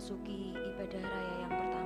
memasuki ibadah raya yang pertama.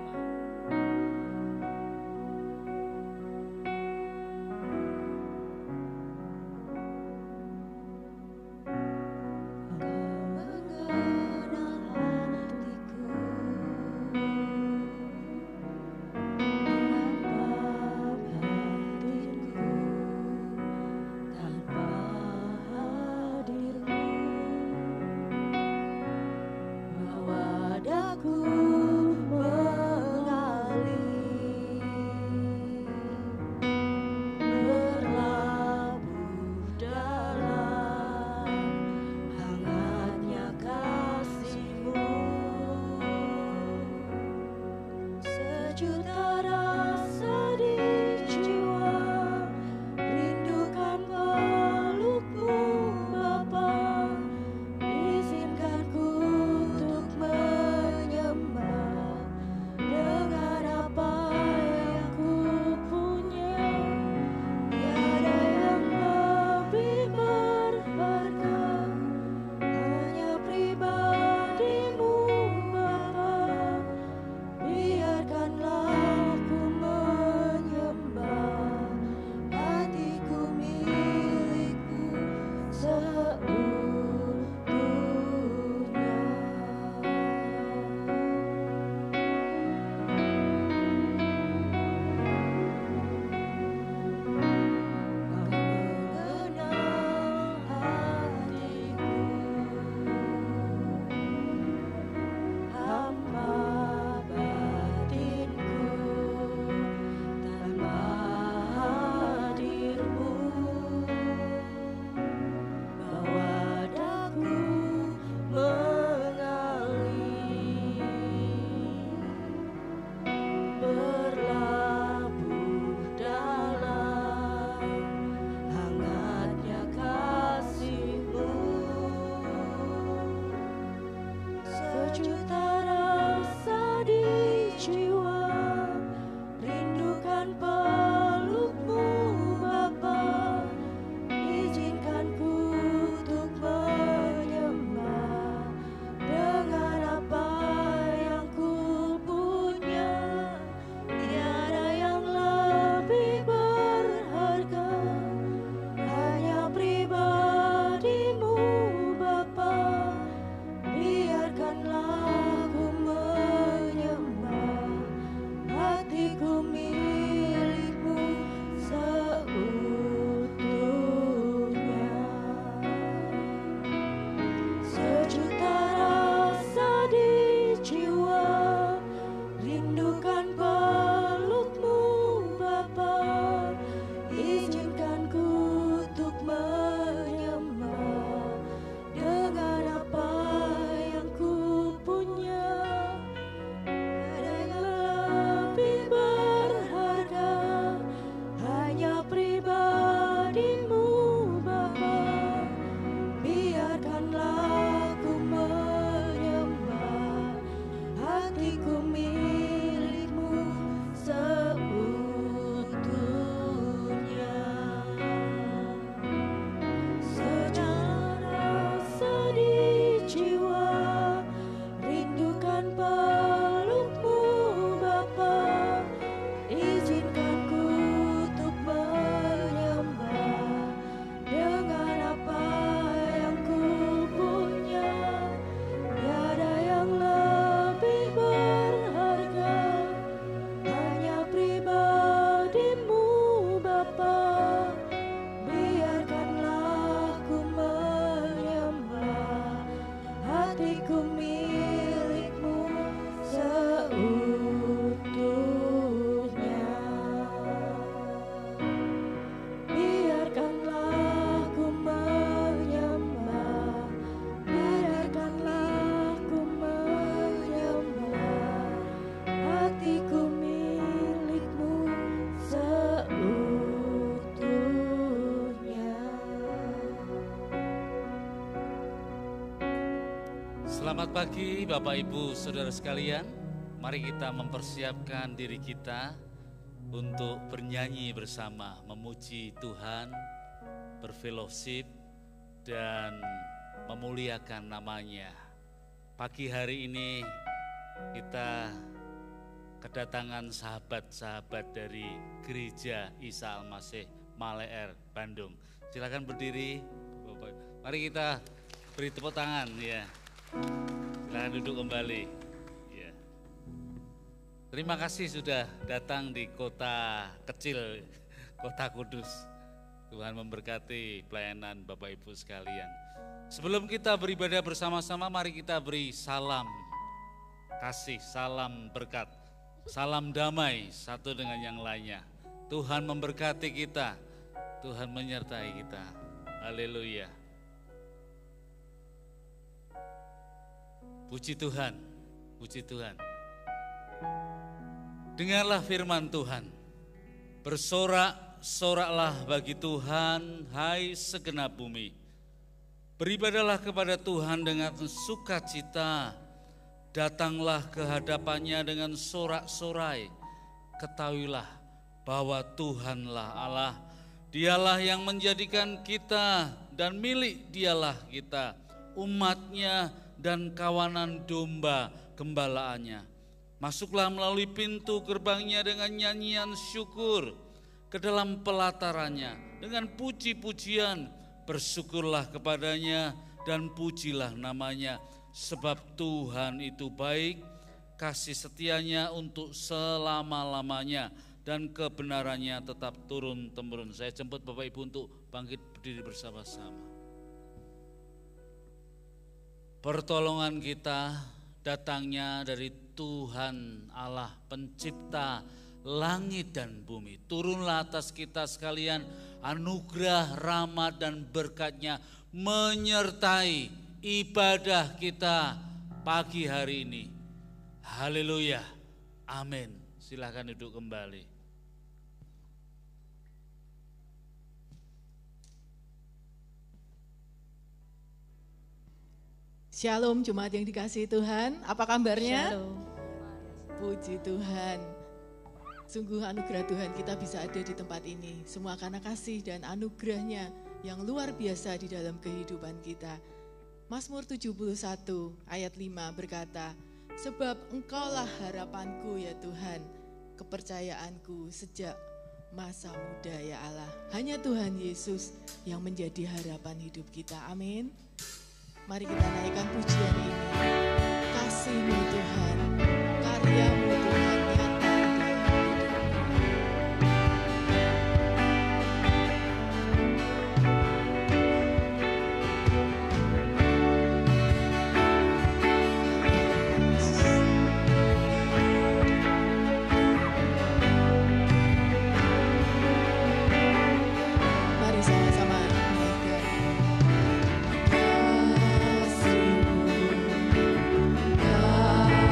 Selamat pagi Bapak Ibu Saudara sekalian. Mari kita mempersiapkan diri kita untuk bernyanyi bersama, memuji Tuhan, berfellowship dan memuliakan namanya. Pagi hari ini kita kedatangan sahabat-sahabat dari Gereja Isa Al-Masih Maleer, Bandung. Silakan berdiri, Bapak. Mari kita beri tepuk tangan ya. Silakan duduk kembali. Ya. Terima kasih sudah datang di kota kecil, kota Kudus. Tuhan memberkati pelayanan Bapak Ibu sekalian. Sebelum kita beribadah bersama-sama, mari kita beri salam kasih, salam berkat, salam damai satu dengan yang lainnya. Tuhan memberkati kita, Tuhan menyertai kita. Haleluya. Puji Tuhan, puji Tuhan. Dengarlah firman Tuhan. Bersorak-soraklah bagi Tuhan, hai segenap bumi. Beribadahlah kepada Tuhan dengan sukacita. Datanglah ke hadapannya dengan sorak-sorai. Ketahuilah bahwa Tuhanlah Allah. Dialah yang menjadikan kita dan milik dialah kita, umatnya dan kawanan domba gembalaannya. Masuklah melalui pintu gerbangnya dengan nyanyian syukur, ke dalam pelatarannya dengan puji-pujian. Bersyukurlah kepadanya dan pujilah namanya, sebab Tuhan itu baik, kasih setianya untuk selama-lamanya, dan kebenarannya tetap turun-temurun. Saya jemput Bapak Ibu untuk bangkit berdiri bersama-sama. Pertolongan kita datangnya dari Tuhan Allah, pencipta langit dan bumi. Turunlah atas kita sekalian anugerah, rahmat dan berkat-Nya menyertai ibadah kita pagi hari ini. Haleluya. Amin. Silakan duduk kembali. Shalom jemaat yang dikasihi Tuhan, apa kabarnya? Shalom. Puji Tuhan. Sungguh anugerah Tuhan kita bisa ada di tempat ini. Semua karena kasih dan anugerah-Nya yang luar biasa di dalam kehidupan kita. Mazmur 71 ayat 5 berkata, sebab Engkaulah harapanku ya Tuhan, kepercayaanku sejak masa muda ya Allah. Hanya Tuhan Yesus yang menjadi harapan hidup kita. Amin. Mari kita naikkan pujian ini. Kasih-Mu Tuhan, karya-Mu Tuhan nyata di dalam hidup. Mari sama-sama naikkan. Kasih-Mu, kasih-Mu.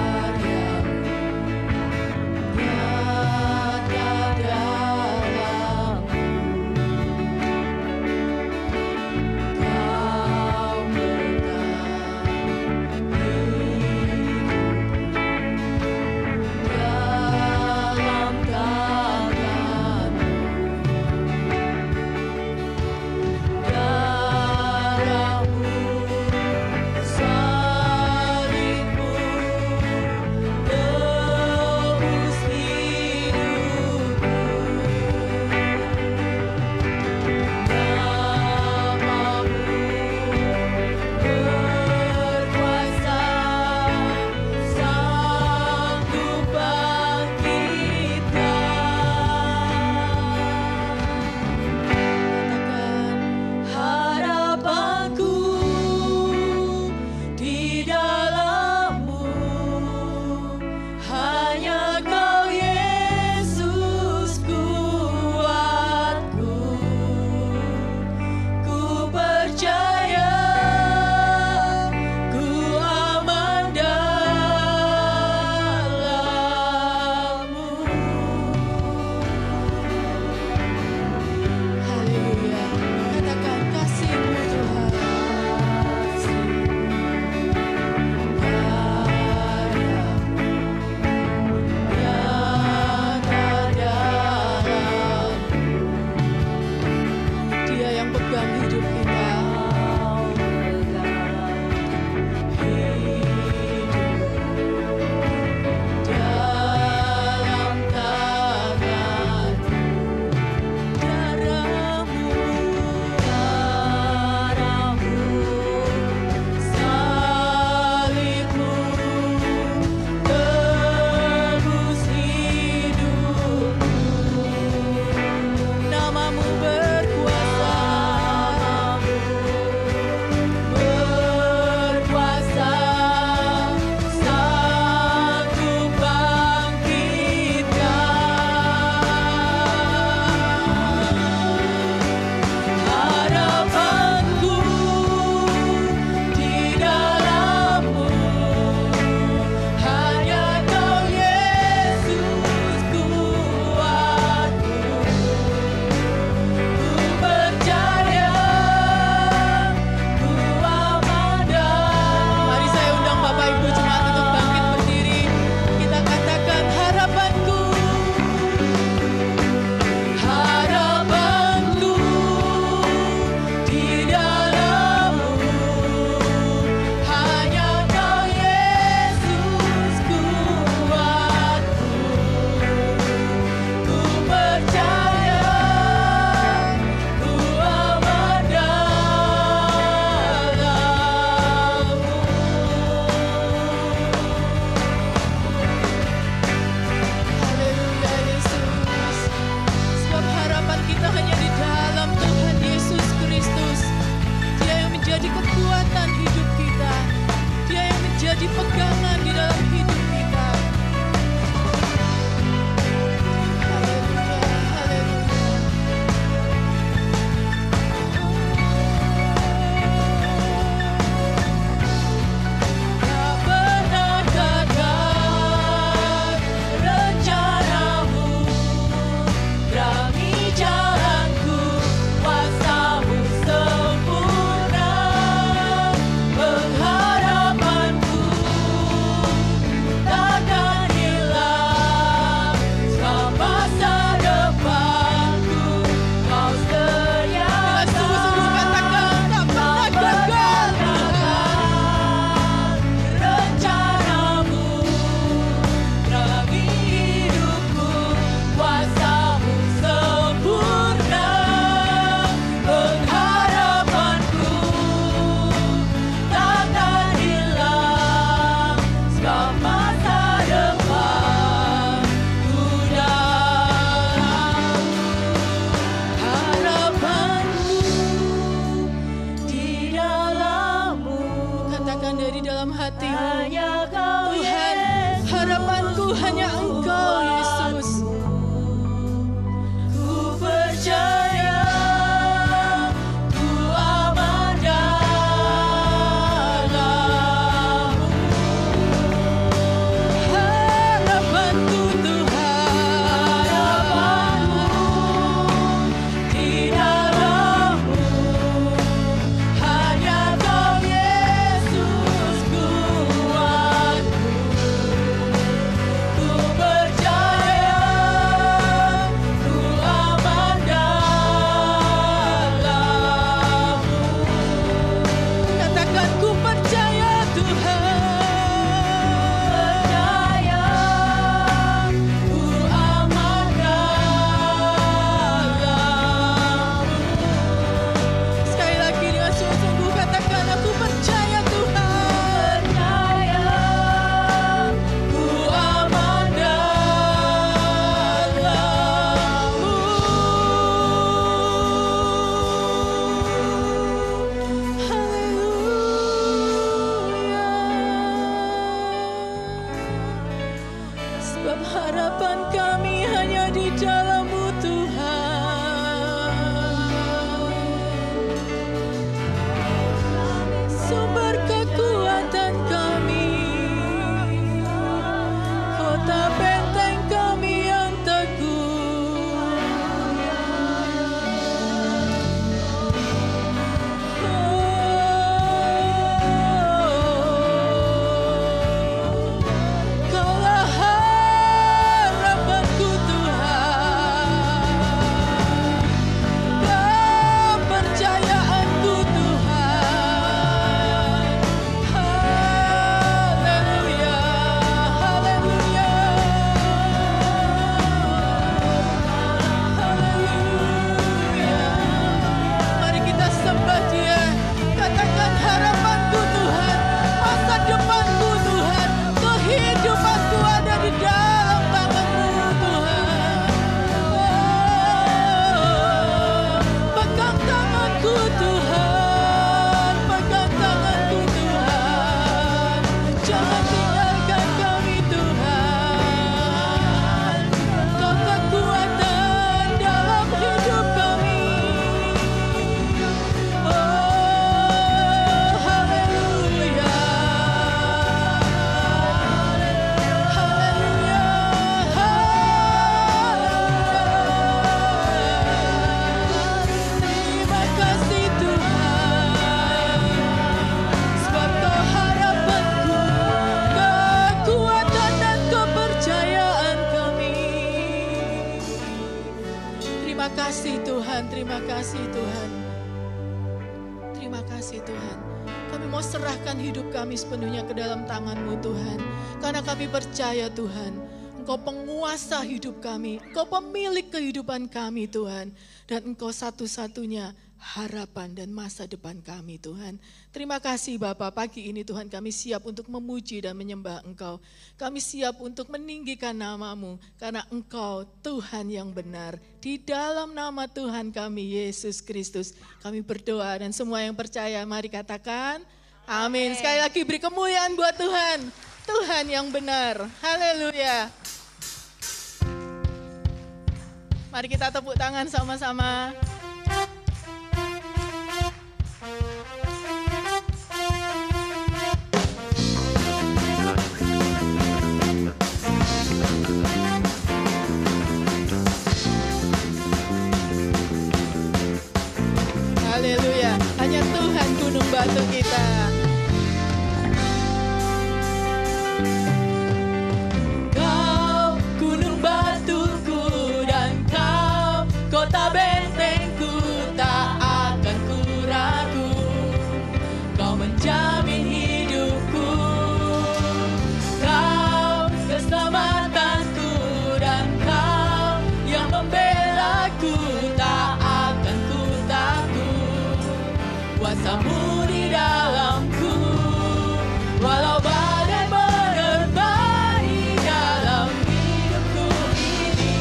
Harapan kami hanya di dalam-Mu Tuhan. Sumber kekuatan kami, kota benteng kami yang teguh. Kaulah harapanku Tuhan, kepercayaanku Tuhan. Haleluya, haleluya, haleluya. Mari kita sembah Dia. Katakan harapanku Tuhan, masa depanku Tuhan, kehidupanku ada di dalam tangan-Mu Tuhan. Pegang tanganku Tuhan, pegang tanganku Tuhan. Jangan tinggalkan kami Tuhan. Kau kekuatan dalam hidup kami. Oh, haleluya. Haleluya. Terima kasih Tuhan, sebab Kau harapanku, kekuatan dan kepercayaan kami. Terima kasih Tuhan, terima kasih Tuhan. Terima kasih Tuhan. Kami mau serahkan hidup kami sepenuhnya ke dalam tangan-Mu Tuhan. Karena kami percaya Tuhan, Engkau penguasa hidup kami, Engkau pemilik kehidupan kami Tuhan. Dan Engkau satu-satunya harapan dan masa depan kami Tuhan. Terima kasih Bapa, pagi ini Tuhan kami siap untuk memuji dan menyembah Engkau. Kami siap untuk meninggikan nama-Mu karena Engkau Tuhan yang benar. Di dalam nama Tuhan kami Yesus Kristus kami berdoa, dan semua yang percaya mari katakan amin. Sekali lagi beri kemuliaan buat Tuhan. Tuhan yang benar. Haleluya. Mari kita tepuk tangan sama-sama. Haleluya. Hanya Tuhan gunung batu kita. Kau gunung batuku dan Kau kota bentengku, tak akan ku ragu. Kau menjamin hidupku, Kau keselamatanku, dan Kau yang membelaku, tak akan ku takut. Kuasa-Mu di dalamku, walau badai menerbai dalam hidupku ini.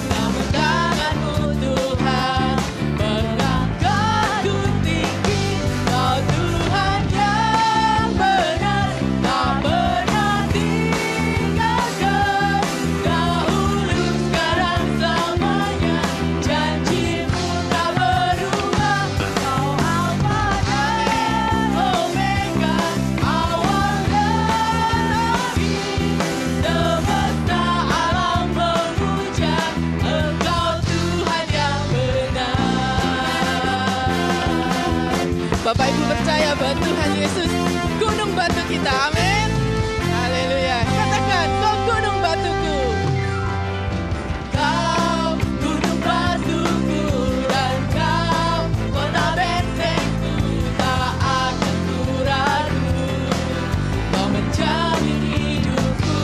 Namun tangan-Mu Tuhan mengangkatku tinggi. Kau Tuhan yang benar, tak pernah tinggalkan. Dahulu, sekarang, selamanya, janji-Mu tak berubah. Kau Alfa dan Omega, awal dan akhir. Semesta alam memuja Engkau Tuhan yang benar. Bapak Ibu percaya bahwa Tuhan Yesus gunung batu kita, amin. Haleluya. Katakan, Kau gunung batuku. Kau gunung batuku dan Kau kota bentengku, tak akan ku ragu. Kau menjamin hidupku,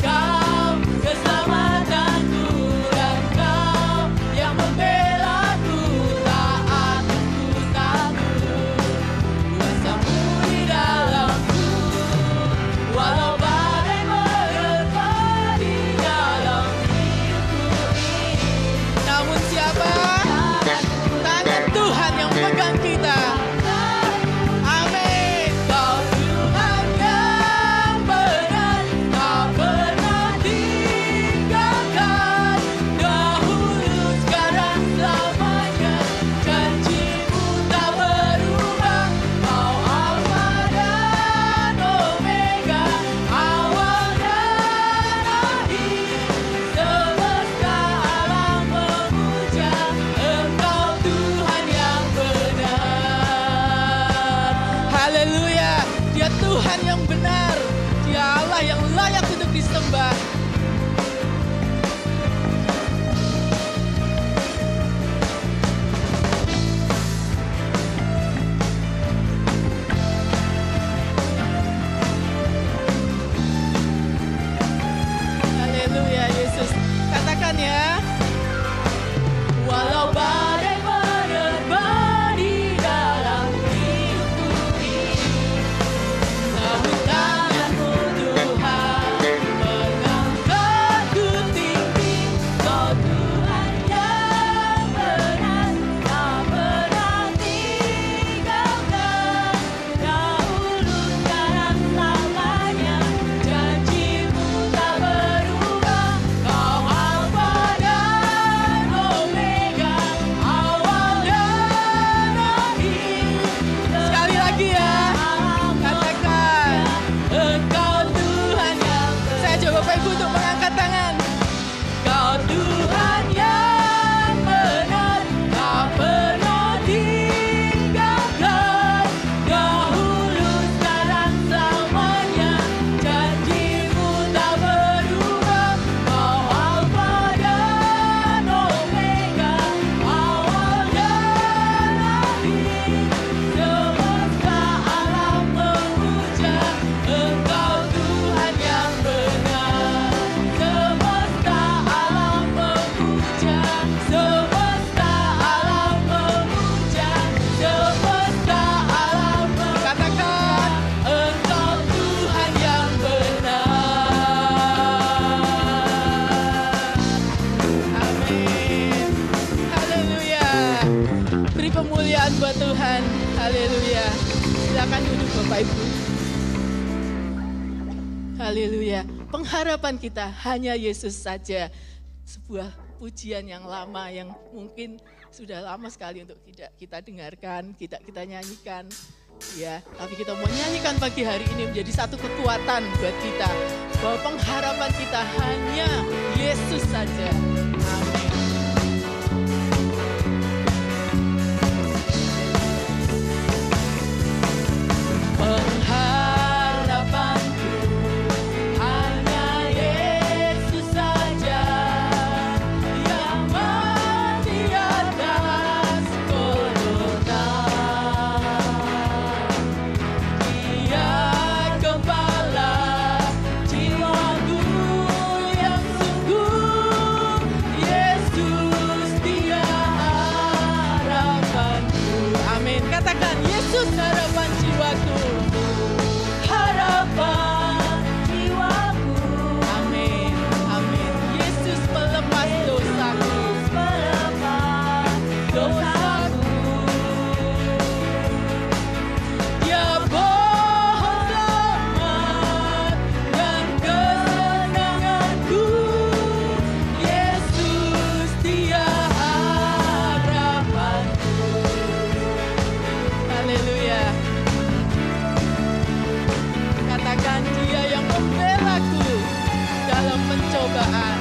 Kau keselamatanku, dan Kau yang membelaku, tak akan ku takut. Kuasa-Mu di dalam sembah. Haleluya Yesus. Katakan ya. Walau badai menerpa di dalam hidupku ini, namun tanganmu Tuhan mengangkatku tinggi. Kau Tuhan yang benar, tak pernah tinggalkan. Dahulu sekarang selamanya, janjimu tak berubah. Kau Alfa dan Omega, awal dan akhir. Sekali lagi ya, katakan Engkau Tuhan yang benar. Saya coba Bapak Ibu untuk mengangkat tangan. Kau Tuhan yang benar, tak pernah tinggalkan. Dahulu sekarang selamanya, janjimu tak berubah. Kau Alfa dan Omega, awal dan akhir. Semesta alam memuja Engkau Tuhan yang benar. Semesta alam memuja, semesta alam memuja, semesta alam memuja. Katakan Engkau Tuhan yang benar. Amin. Haleluya. Beri pemuliaan buat Tuhan. Haleluya. Silakan duduk Bapak Ibu. Haleluya. Pengharapan kita hanya Yesus saja. Sebuah pujian yang lama yang mungkin sudah lama sekali untuk tidak kita dengarkan, kita nyanyikan. Ya, tapi kita mau nyanyikan pagi hari ini menjadi satu kekuatan buat kita. Bahwa pengharapan kita hanya Yesus saja. Amin. Pengharapanku hanya Yesus saja, yang mati atas Golgota. Dia gembala jiwaku yang sungguh. Yesus dia harapanku. Amin. Katakan Yesus harapan jiwaku. Harapan jiwaku. Amin. Amin. Yesus melepas dosaku. Melepas dosaku. Dia pohon selamat dan kesenanganku. Yesus dia harapanku. Haleluya. Katakan dia yang membelaku dalam pencobaan.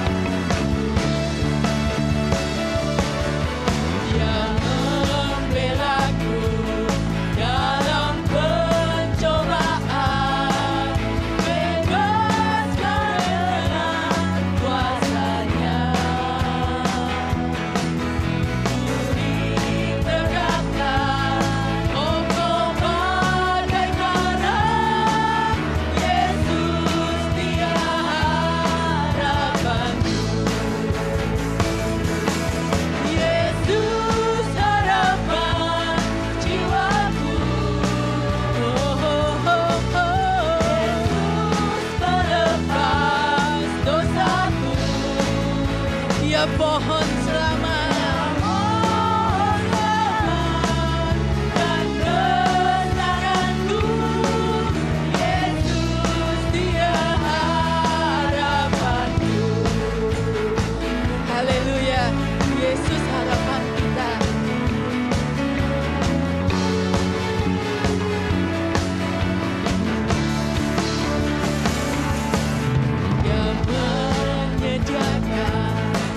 Dia membelaku dalam pencobaan. Bebaskan dengan kuasa-Nya. Duri tegakkan, oh kau badai marah. Yesus dia harapanku. Yesus harapan jiwaku. Oh, oh, oh, oh. Yesus melepas dosaku. Dia pohon selamat. Pohon selamat dan kesenanganku. Yesus dia harapanku. Haleluya. Yesus harapan kita. Yang menyediakan.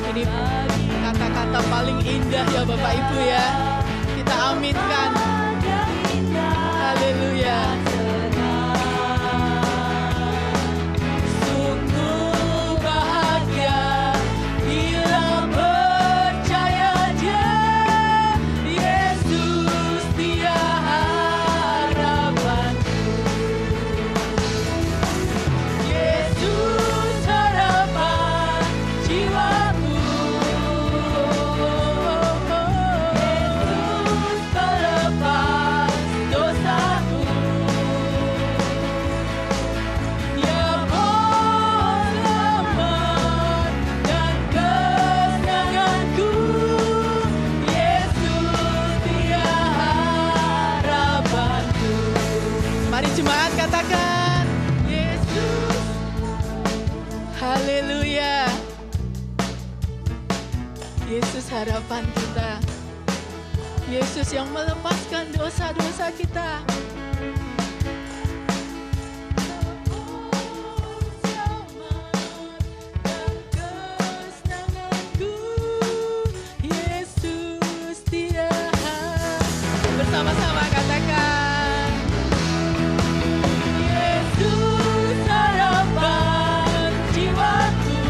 Ini kata-kata paling indah ya Bapak Ibu ya. Kita aminkan. Haleluya. Sungguh Haleluya. Yesus harapan kita. Yesus yang melepaskan dosa-dosa kita. Bersama-sama katakan, Yesus harapan jiwaku.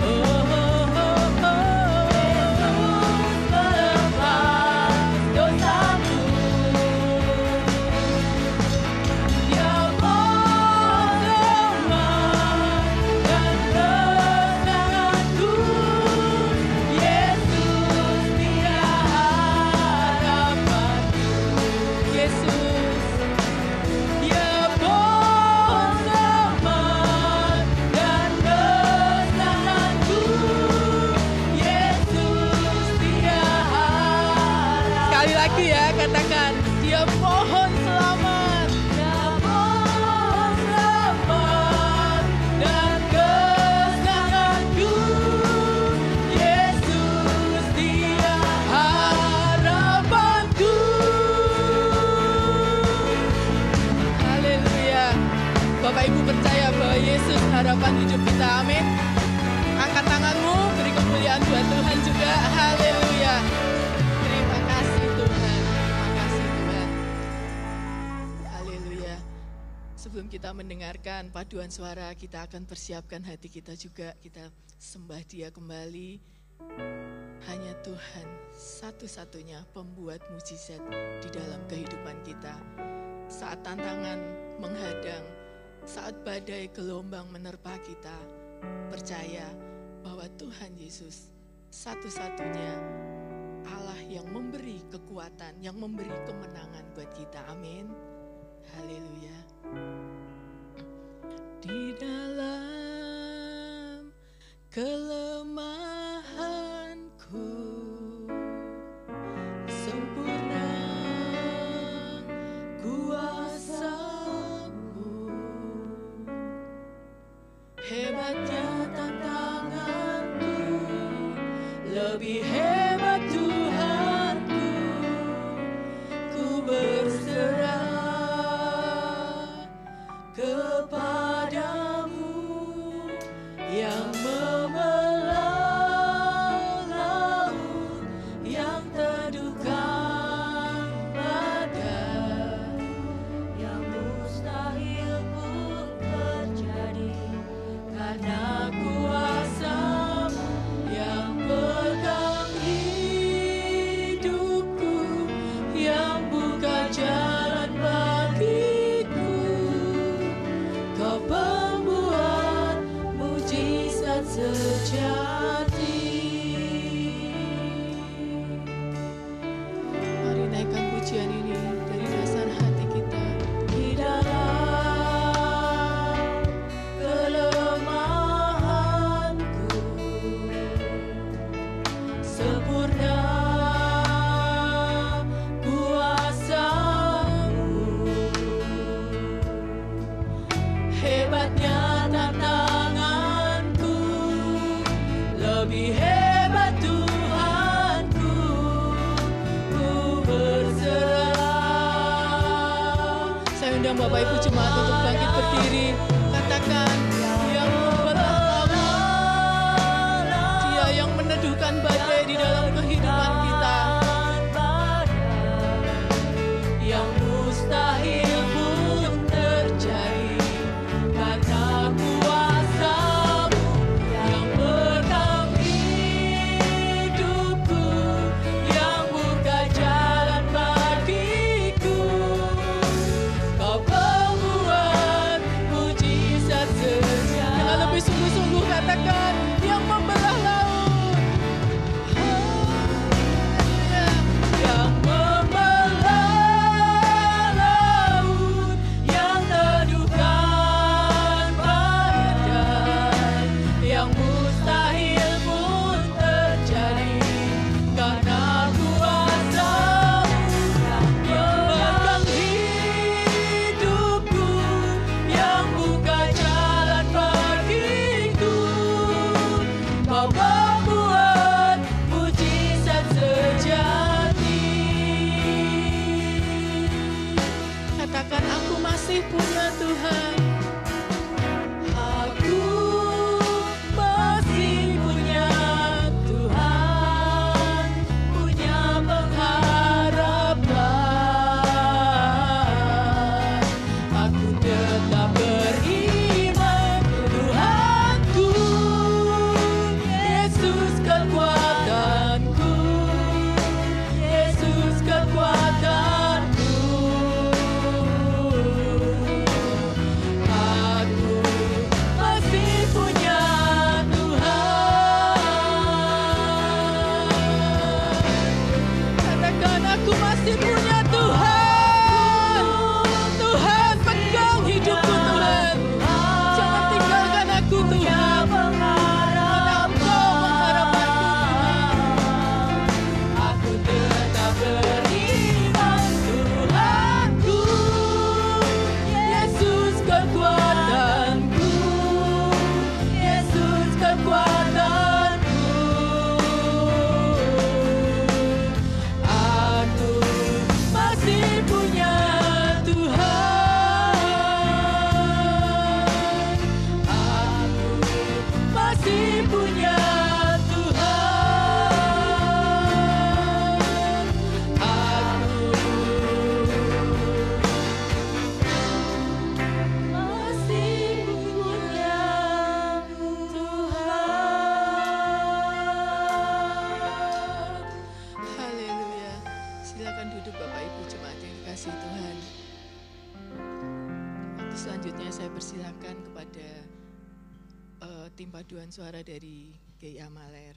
Oh, oh, oh, oh. Yesus melepas dosaku. Dia mengaman dan kesenanganku. Yesus dia harapanku. Yesus dia pohon aman dan kesenanganku. Yesus dia harapan. Sekali lagi ya, katakan, dia pohon selamat. Dia pohon selamat dan kesenanganku. Yesus dia harapanku. Haleluya. Bapak Ibu percaya bahwa Yesus harapan hidup kita. Amin. Angkat tanganmu, beri kemuliaan buat Tuhan juga. Haleluya. Terima kasih Tuhan. Terima kasih Tuhan. Haleluya. Sebelum kita mendengarkan paduan suara, kita akan persiapkan hati kita juga. Kita sembah Dia kembali. Hanya Tuhan satu-satunya pembuat mujizat di dalam kehidupan kita. Saat tantangan menghadang, saat badai gelombang menerpa kita, percaya bahwa Tuhan Yesus satu-satunya Allah yang memberi kekuatan, yang memberi kemenangan buat kita. Amin. Haleluya. Di dalam kelemahanku sempurna kuasa-Mu. Hebatnya tantanganku, lebih hebat Tuhanku. Ku berserah kepadamu yang membelah laut, yang teduhkan badai, yang mustahil pun terjadi karena kuasa-Mu yang pegang hidupku, yang buka jalan bagiku. Kau pembuat mujizat sejati. Mari naikkan pujian ini dari dasar hati kita. Di dalam kelemahanku sempurna kuasa-Mu. Hebatnya tantanganku, lebih hebat Tuhanku. Ku berserah. Saya undang Bapak Ibu Jemaat untuk bangkit berdiri. Katakan, Dia membelah laut, Dia yang meneduhkan badai di dalam kehidupan kita. Yang mustahil pun terjadi karena kuasa-Mu yang pegang hidupku, yang buka jalan bagiku. Kau pembuat mujizat serahkan kepada tim paduan suara dari GIA Maler.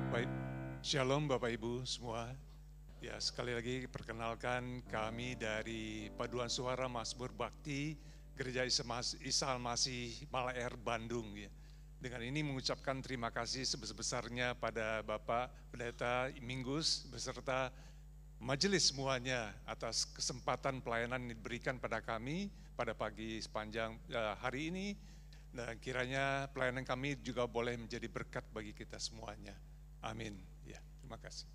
Baik, Shalom Bapak Ibu semua. Ya, sekali lagi perkenalkan kami dari Paduan Suara Mazmur Bakti Gereja Isa Al-Masih Malaer Bandung ya. Dengan ini mengucapkan terima kasih sebesar-besarnya pada Bapak Pendeta Minggus beserta majelis semuanya atas kesempatan pelayanan yang diberikan pada kami pada pagi sepanjang hari ini, dan kiranya pelayanan kami juga boleh menjadi berkat bagi kita semuanya. Amin. Ya, terima kasih.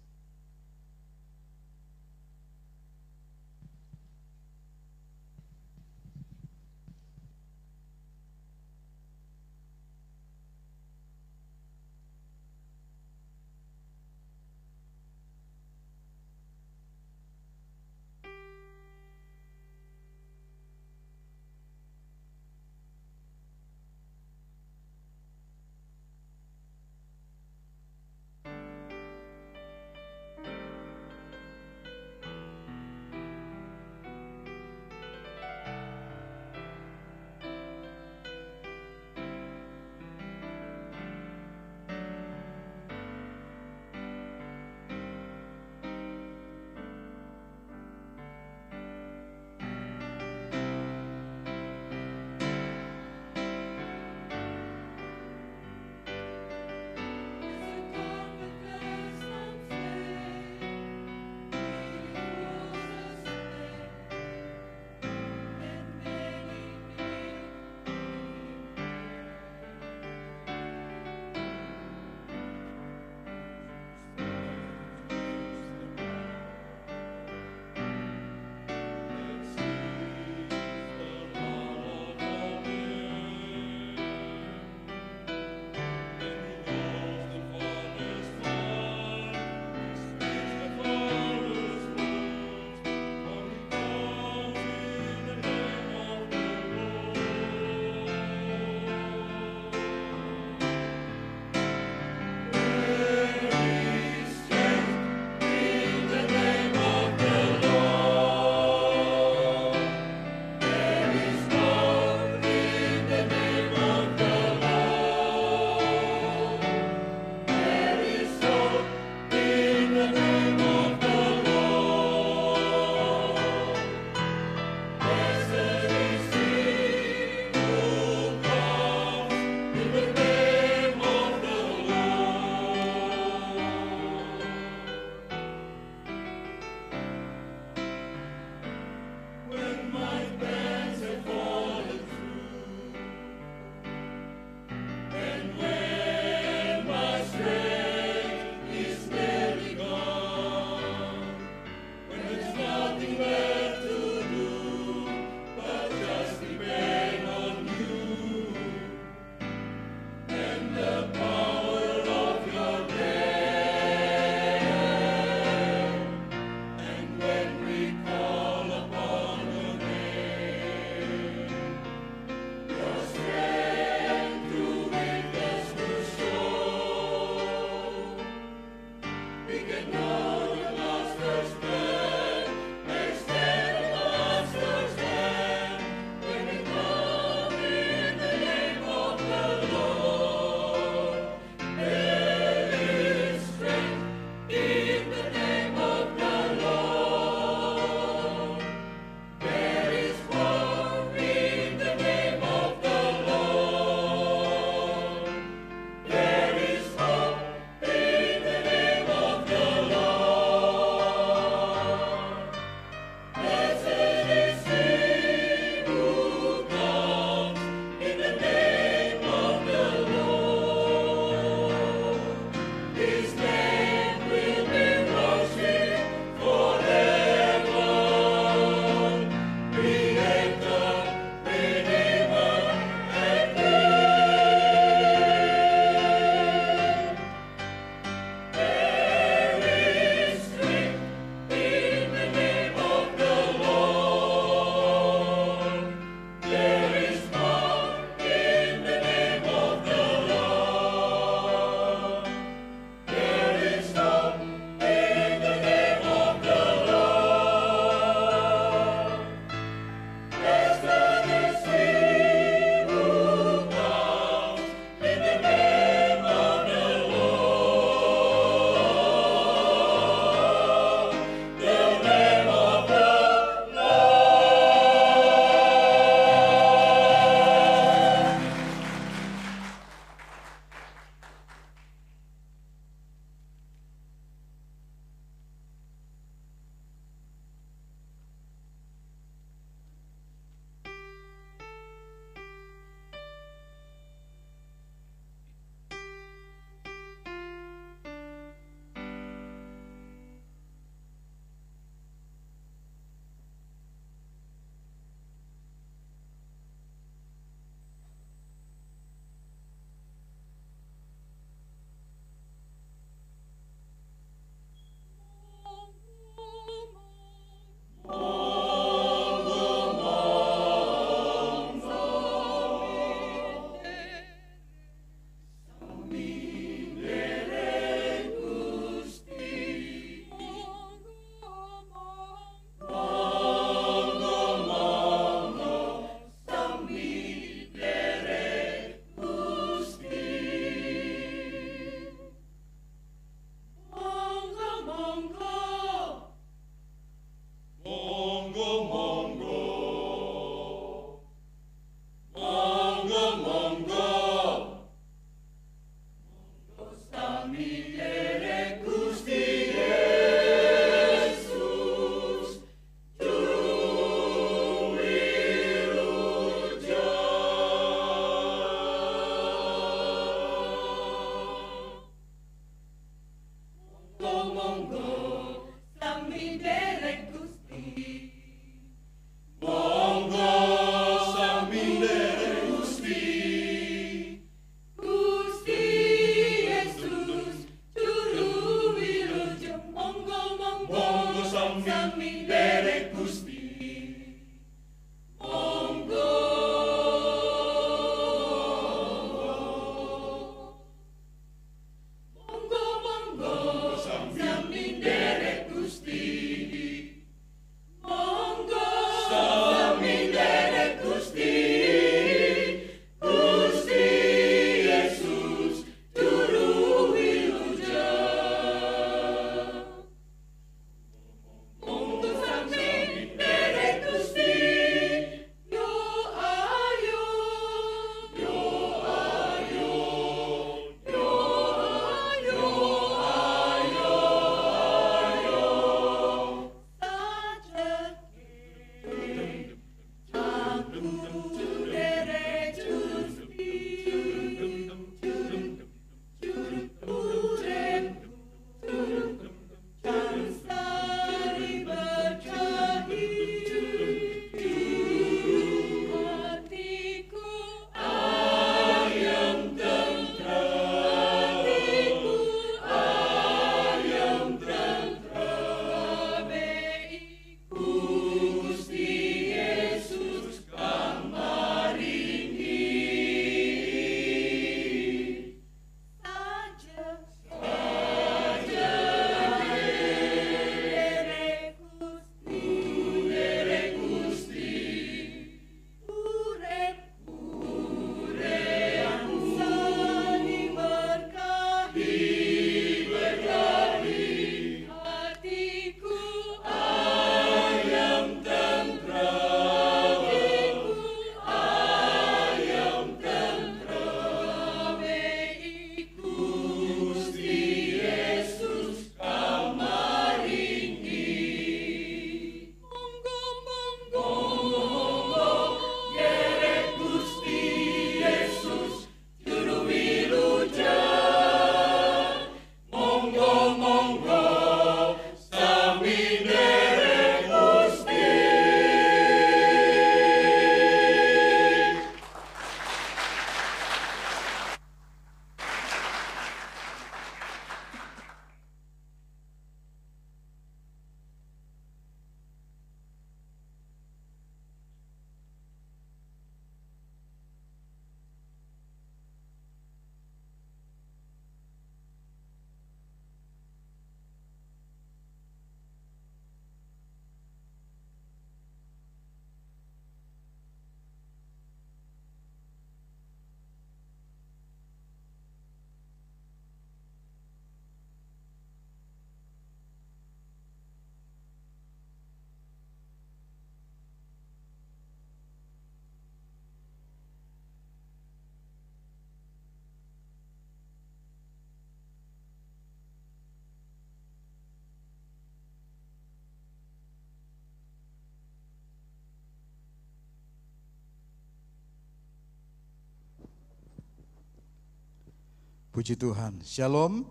Puji Tuhan, Shalom.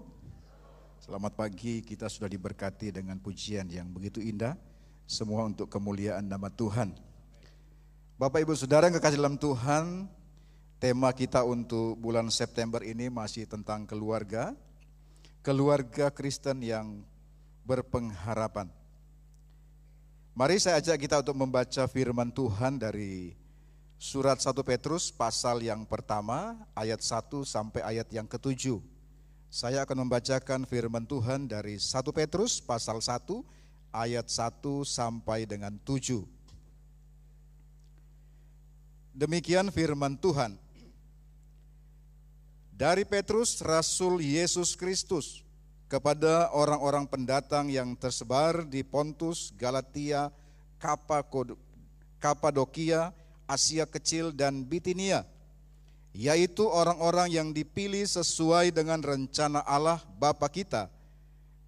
Selamat pagi, kita sudah diberkati dengan pujian yang begitu indah. Semua untuk kemuliaan nama Tuhan. Bapak Ibu Saudara yang kekasih dalam Tuhan, tema kita untuk bulan September ini masih tentang keluarga. Keluarga Kristen yang berpengharapan. Mari saya ajak kita untuk membaca firman Tuhan dari Surat 1 Petrus pasal yang pertama ayat 1 sampai ayat yang ke-7. Saya akan membacakan firman Tuhan dari 1 Petrus pasal 1 ayat 1 sampai dengan 7. Demikian firman Tuhan. Dari Petrus, Rasul Yesus Kristus, kepada orang-orang pendatang yang tersebar di Pontus, Galatia, Kapadokia, Asia Kecil dan Bitinia, yaitu orang-orang yang dipilih sesuai dengan rencana Allah Bapa kita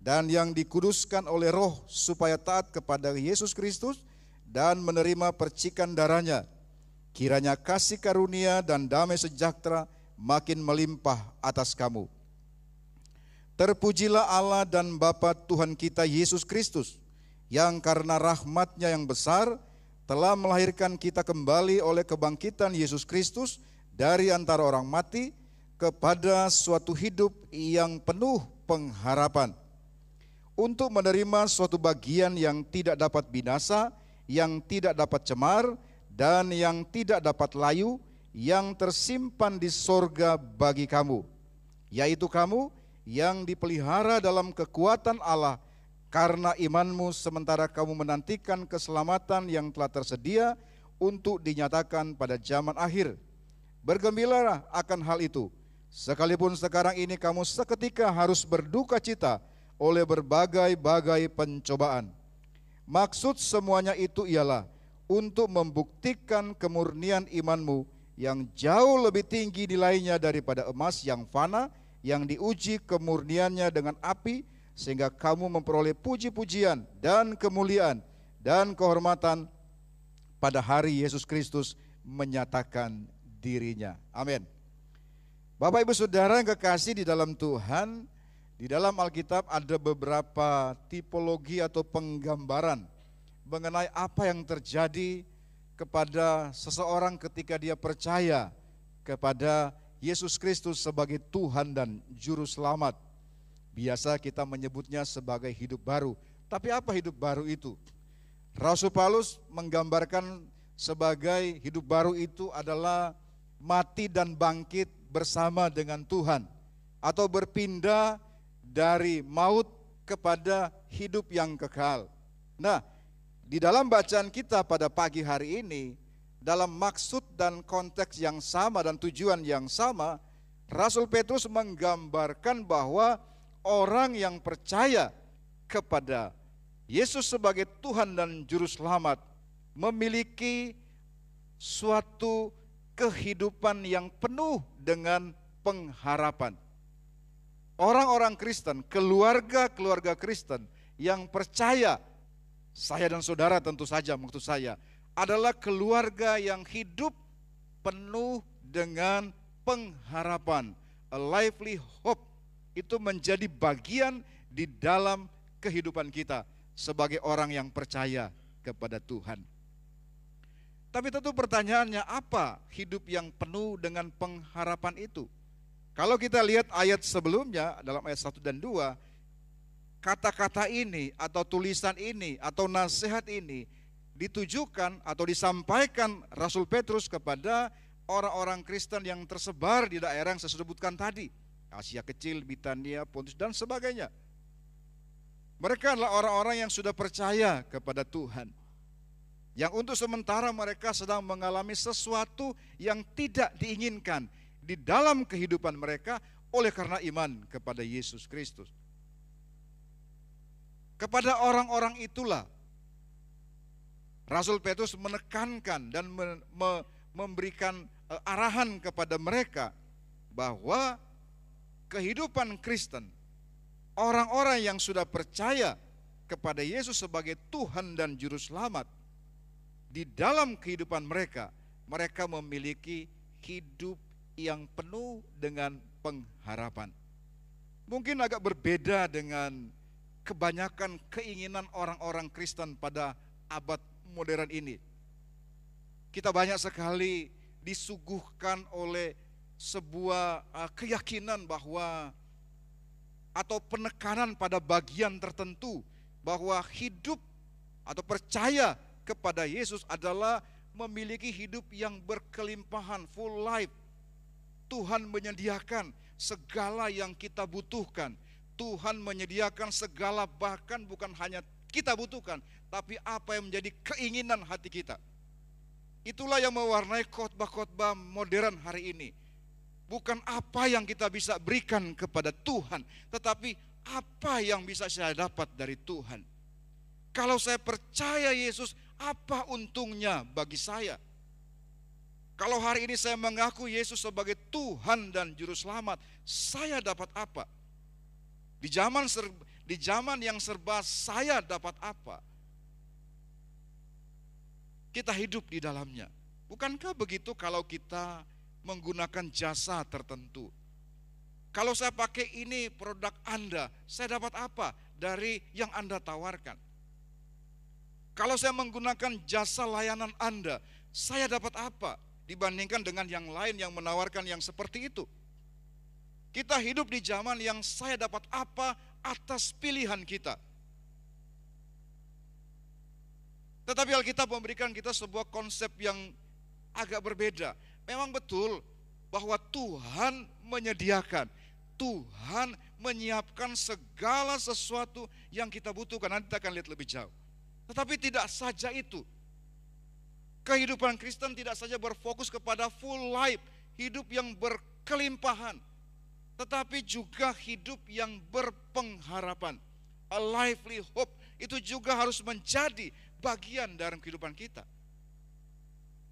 dan yang dikuduskan oleh Roh supaya taat kepada Yesus Kristus dan menerima percikan darahnya. Kiranya kasih karunia dan damai sejahtera makin melimpah atas kamu. Terpujilah Allah dan Bapa Tuhan kita Yesus Kristus, yang karena rahmat-Nya yang besar telah melahirkan kita kembali oleh kebangkitan Yesus Kristus dari antara orang mati kepada suatu hidup yang penuh pengharapan. untuk menerima suatu bagian yang tidak dapat binasa, yang tidak dapat cemar, dan yang tidak dapat layu, yang tersimpan di sorga bagi kamu, yaitu kamu yang dipelihara dalam kekuatan Allah karena imanmu, sementara kamu menantikan keselamatan yang telah tersedia untuk dinyatakan pada zaman akhir. Bergembiralah akan hal itu, sekalipun sekarang ini kamu seketika harus berduka cita oleh berbagai-bagai pencobaan. Maksud semuanya itu ialah untuk membuktikan kemurnian imanmu yang jauh lebih tinggi nilainya daripada emas yang fana, yang diuji kemurniannya dengan api, sehingga kamu memperoleh puji-pujian dan kemuliaan dan kehormatan pada hari Yesus Kristus menyatakan dirinya. Amin. Bapak Ibu Saudara yang kekasih di dalam Tuhan, di dalam Alkitab ada beberapa tipologi atau penggambaran mengenai apa yang terjadi kepada seseorang ketika dia percaya kepada Yesus Kristus sebagai Tuhan dan Juru Selamat. Biasa kita menyebutnya sebagai hidup baru. Tapi apa hidup baru itu? Rasul Paulus menggambarkan sebagai hidup baru itu adalah mati dan bangkit bersama dengan Tuhan, atau berpindah dari maut kepada hidup yang kekal. Nah, di dalam bacaan kita pada pagi hari ini, dalam maksud dan konteks yang sama dan tujuan yang sama, Rasul Petrus menggambarkan bahwa orang yang percaya kepada Yesus sebagai Tuhan dan Juru Selamat memiliki suatu kehidupan yang penuh dengan pengharapan. Orang-orang Kristen, keluarga-keluarga Kristen yang percaya, saya dan saudara tentu saja maksud saya, adalah keluarga yang hidup penuh dengan pengharapan. A lively hope itu menjadi bagian di dalam kehidupan kita sebagai orang yang percaya kepada Tuhan. Tapi tentu pertanyaannya, apa hidup yang penuh dengan pengharapan itu? Kalau kita lihat ayat sebelumnya, dalam ayat 1 dan 2, kata-kata ini atau tulisan ini atau nasihat ini ditujukan atau disampaikan Rasul Petrus kepada orang-orang Kristen yang tersebar di daerah yang saya sebutkan tadi, Asia Kecil, Bitania, Pontus, dan sebagainya. Mereka adalah orang-orang yang sudah percaya kepada Tuhan, yang untuk sementara mereka sedang mengalami sesuatu yang tidak diinginkan di dalam kehidupan mereka oleh karena iman kepada Yesus Kristus. Kepada orang-orang itulah Rasul Petrus menekankan dan memberikan arahan kepada mereka bahwa kehidupan Kristen, orang-orang yang sudah percaya kepada Yesus sebagai Tuhan dan Juru Selamat, di dalam kehidupan mereka, mereka memiliki hidup yang penuh dengan pengharapan. Mungkin agak berbeda dengan kebanyakan keinginan orang-orang Kristen pada abad modern ini. Kita banyak sekali disuguhkan oleh sebuah keyakinan bahwa, atau penekanan pada bagian tertentu, bahwa hidup atau percaya kepada Yesus adalah memiliki hidup yang berkelimpahan, full life. Tuhan menyediakan segala yang kita butuhkan. Tuhan menyediakan segala, bahkan bukan hanya kita butuhkan, tapi apa yang menjadi keinginan hati kita. Itulah yang mewarnai khotbah-khotbah modern hari ini. Bukan apa yang kita bisa berikan kepada Tuhan, tetapi apa yang bisa saya dapat dari Tuhan. Kalau saya percaya Yesus, apa untungnya bagi saya? Kalau hari ini saya mengaku Yesus sebagai Tuhan dan Juru Selamat, saya dapat apa? Di zaman yang serba saya dapat apa? Kita hidup di dalamnya. Bukankah begitu kalau kita menggunakan jasa tertentu? Kalau saya pakai ini produk Anda, saya dapat apa dari yang Anda tawarkan? Kalau saya menggunakan jasa layanan Anda, saya dapat apa dibandingkan dengan yang lain yang menawarkan yang seperti itu? Kita hidup di zaman yang saya dapat apa atas pilihan kita. Tetapi Alkitab memberikan kita sebuah konsep yang agak berbeda. Memang betul bahwa Tuhan menyediakan, Tuhan menyiapkan segala sesuatu yang kita butuhkan. Nanti kita akan lihat lebih jauh. Tetapi tidak saja itu. Kehidupan Kristen tidak saja berfokus kepada full life, hidup yang berkelimpahan, tetapi juga hidup yang berpengharapan. A lively hope itu juga harus menjadi bagian dalam kehidupan kita.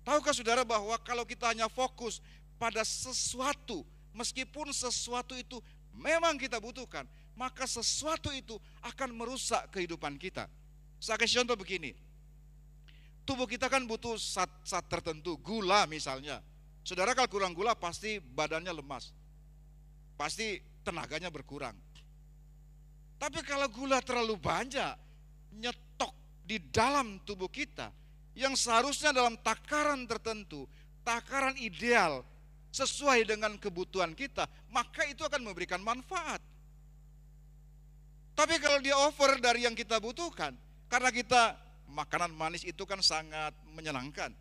Tahukah saudara bahwa kalau kita hanya fokus pada sesuatu, meskipun sesuatu itu memang kita butuhkan, maka sesuatu itu akan merusak kehidupan kita. Saya kasih contoh begini. Tubuh kita kan butuh zat tertentu, gula misalnya. Saudara kalau kurang gula pasti badannya lemas. Pasti tenaganya berkurang. Tapi kalau gula terlalu banyak, nyetok di dalam tubuh kita, yang seharusnya dalam takaran tertentu, takaran ideal, sesuai dengan kebutuhan kita, maka itu akan memberikan manfaat. Tapi kalau dia over dari yang kita butuhkan, karena kita makanan manis itu kan sangat menyenangkan,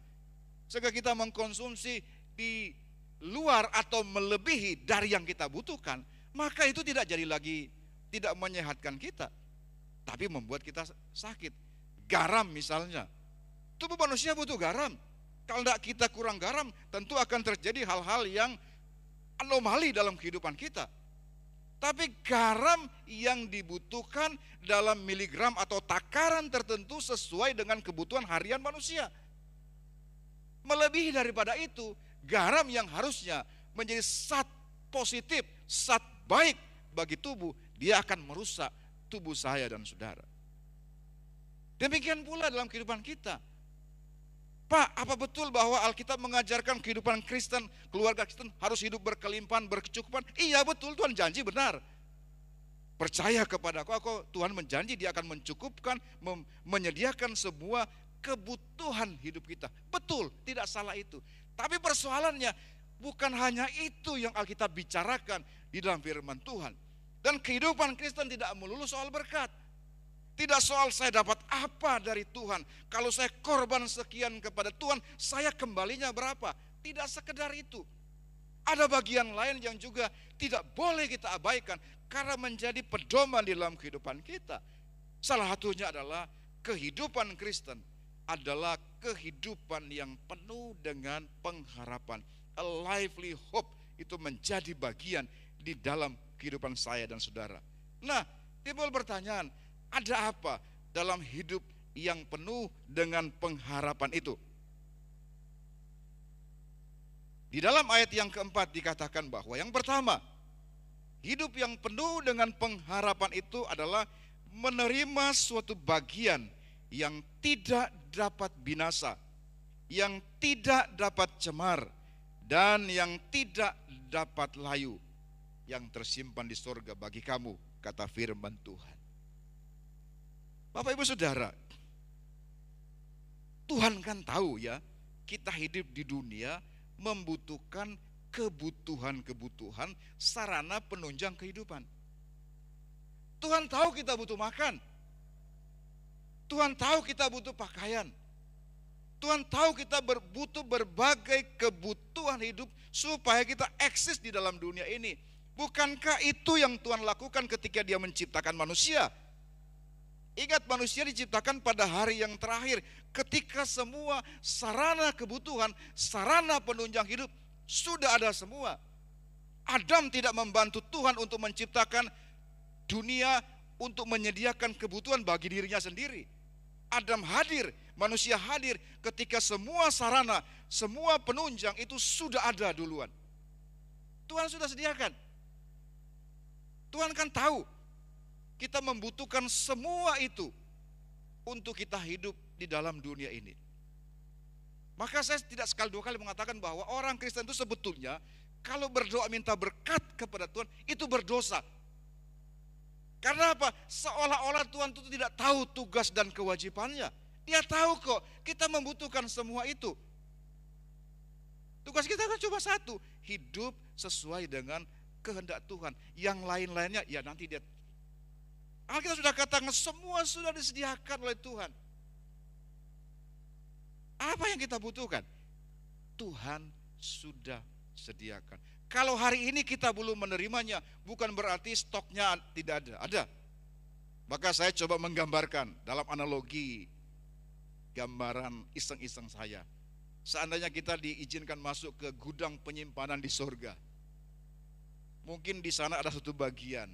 sehingga kita mengkonsumsi di luar atau melebihi dari yang kita butuhkan, maka itu tidak jadi lagi, tidak menyehatkan kita, tapi membuat kita sakit. Garam misalnya, tubuh manusia butuh garam. Kalau tidak kita kurang garam, tentu akan terjadi hal-hal yang anomali dalam kehidupan kita. Tapi garam yang dibutuhkan dalam miligram atau takaran tertentu sesuai dengan kebutuhan harian manusia. Melebihi daripada itu, garam yang harusnya menjadi zat positif, zat baik bagi tubuh, dia akan merusak tubuh saya dan saudara. Demikian pula dalam kehidupan kita. Pak, apa betul bahwa Alkitab mengajarkan kehidupan Kristen, keluarga Kristen harus hidup berkelimpahan, berkecukupan? Iya betul, Tuhan janji benar. Percaya kepada aku, Tuhan menjanji dia akan mencukupkan, menyediakan semua kebutuhan hidup kita. Betul, tidak salah itu. Tapi persoalannya bukan hanya itu yang Alkitab bicarakan di dalam firman Tuhan. Dan kehidupan Kristen tidak melulu soal berkat. Tidak soal saya dapat apa dari Tuhan. Kalau saya korban sekian kepada Tuhan, saya kembalinya berapa? Tidak sekedar itu. Ada bagian lain yang juga tidak boleh kita abaikan karena menjadi pedoman di dalam kehidupan kita. Salah satunya adalah kehidupan Kristen adalah kehidupan yang penuh dengan pengharapan. A lively hope itu menjadi bagian di dalam kehidupan saya dan saudara. Nah, timbul pertanyaan, ada apa dalam hidup yang penuh dengan pengharapan itu? Di dalam ayat yang keempat dikatakan bahwa yang pertama, hidup yang penuh dengan pengharapan itu adalah menerima suatu bagian yang tidak dapat binasa, yang tidak dapat cemar, dan yang tidak dapat layu, yang tersimpan di surga bagi kamu, kata firman Tuhan. Bapak Ibu Saudara, Tuhan kan tahu ya, kita hidup di dunia membutuhkan kebutuhan-kebutuhan sarana penunjang kehidupan. Tuhan tahu kita butuh makan. Tuhan tahu kita butuh pakaian. Tuhan tahu kita butuh berbagai kebutuhan hidup supaya kita eksis di dalam dunia ini. Bukankah itu yang Tuhan lakukan ketika Dia menciptakan manusia? Ingat, manusia diciptakan pada hari yang terakhir ketika semua sarana kebutuhan, sarana penunjang hidup sudah ada semua. Adam tidak membantu Tuhan untuk menciptakan dunia untuk menyediakan kebutuhan bagi dirinya sendiri. Adam hadir, manusia hadir ketika semua sarana, semua penunjang itu sudah ada duluan. Tuhan sudah sediakan. Tuhan kan tahu kita membutuhkan semua itu untuk kita hidup di dalam dunia ini. Maka saya tidak sekali dua kali mengatakan bahwa orang Kristen itu sebetulnya kalau berdoa minta berkat kepada Tuhan itu berdosa. Karena apa? Seolah-olah Tuhan itu tidak tahu tugas dan kewajibannya. Dia tahu kok kita membutuhkan semua itu. Tugas kita kan cuma satu, hidup sesuai dengan kehendak Tuhan. Yang lain-lainnya ya nanti dia Alkitab sudah katakan semua sudah disediakan oleh Tuhan. Apa yang kita butuhkan? Tuhan sudah sediakan. Kalau hari ini kita belum menerimanya, bukan berarti stoknya tidak ada. Ada. Maka saya coba menggambarkan dalam analogi, gambaran iseng-iseng saya. Seandainya kita diizinkan masuk ke gudang penyimpanan di surga. Mungkin di sana ada satu bagian,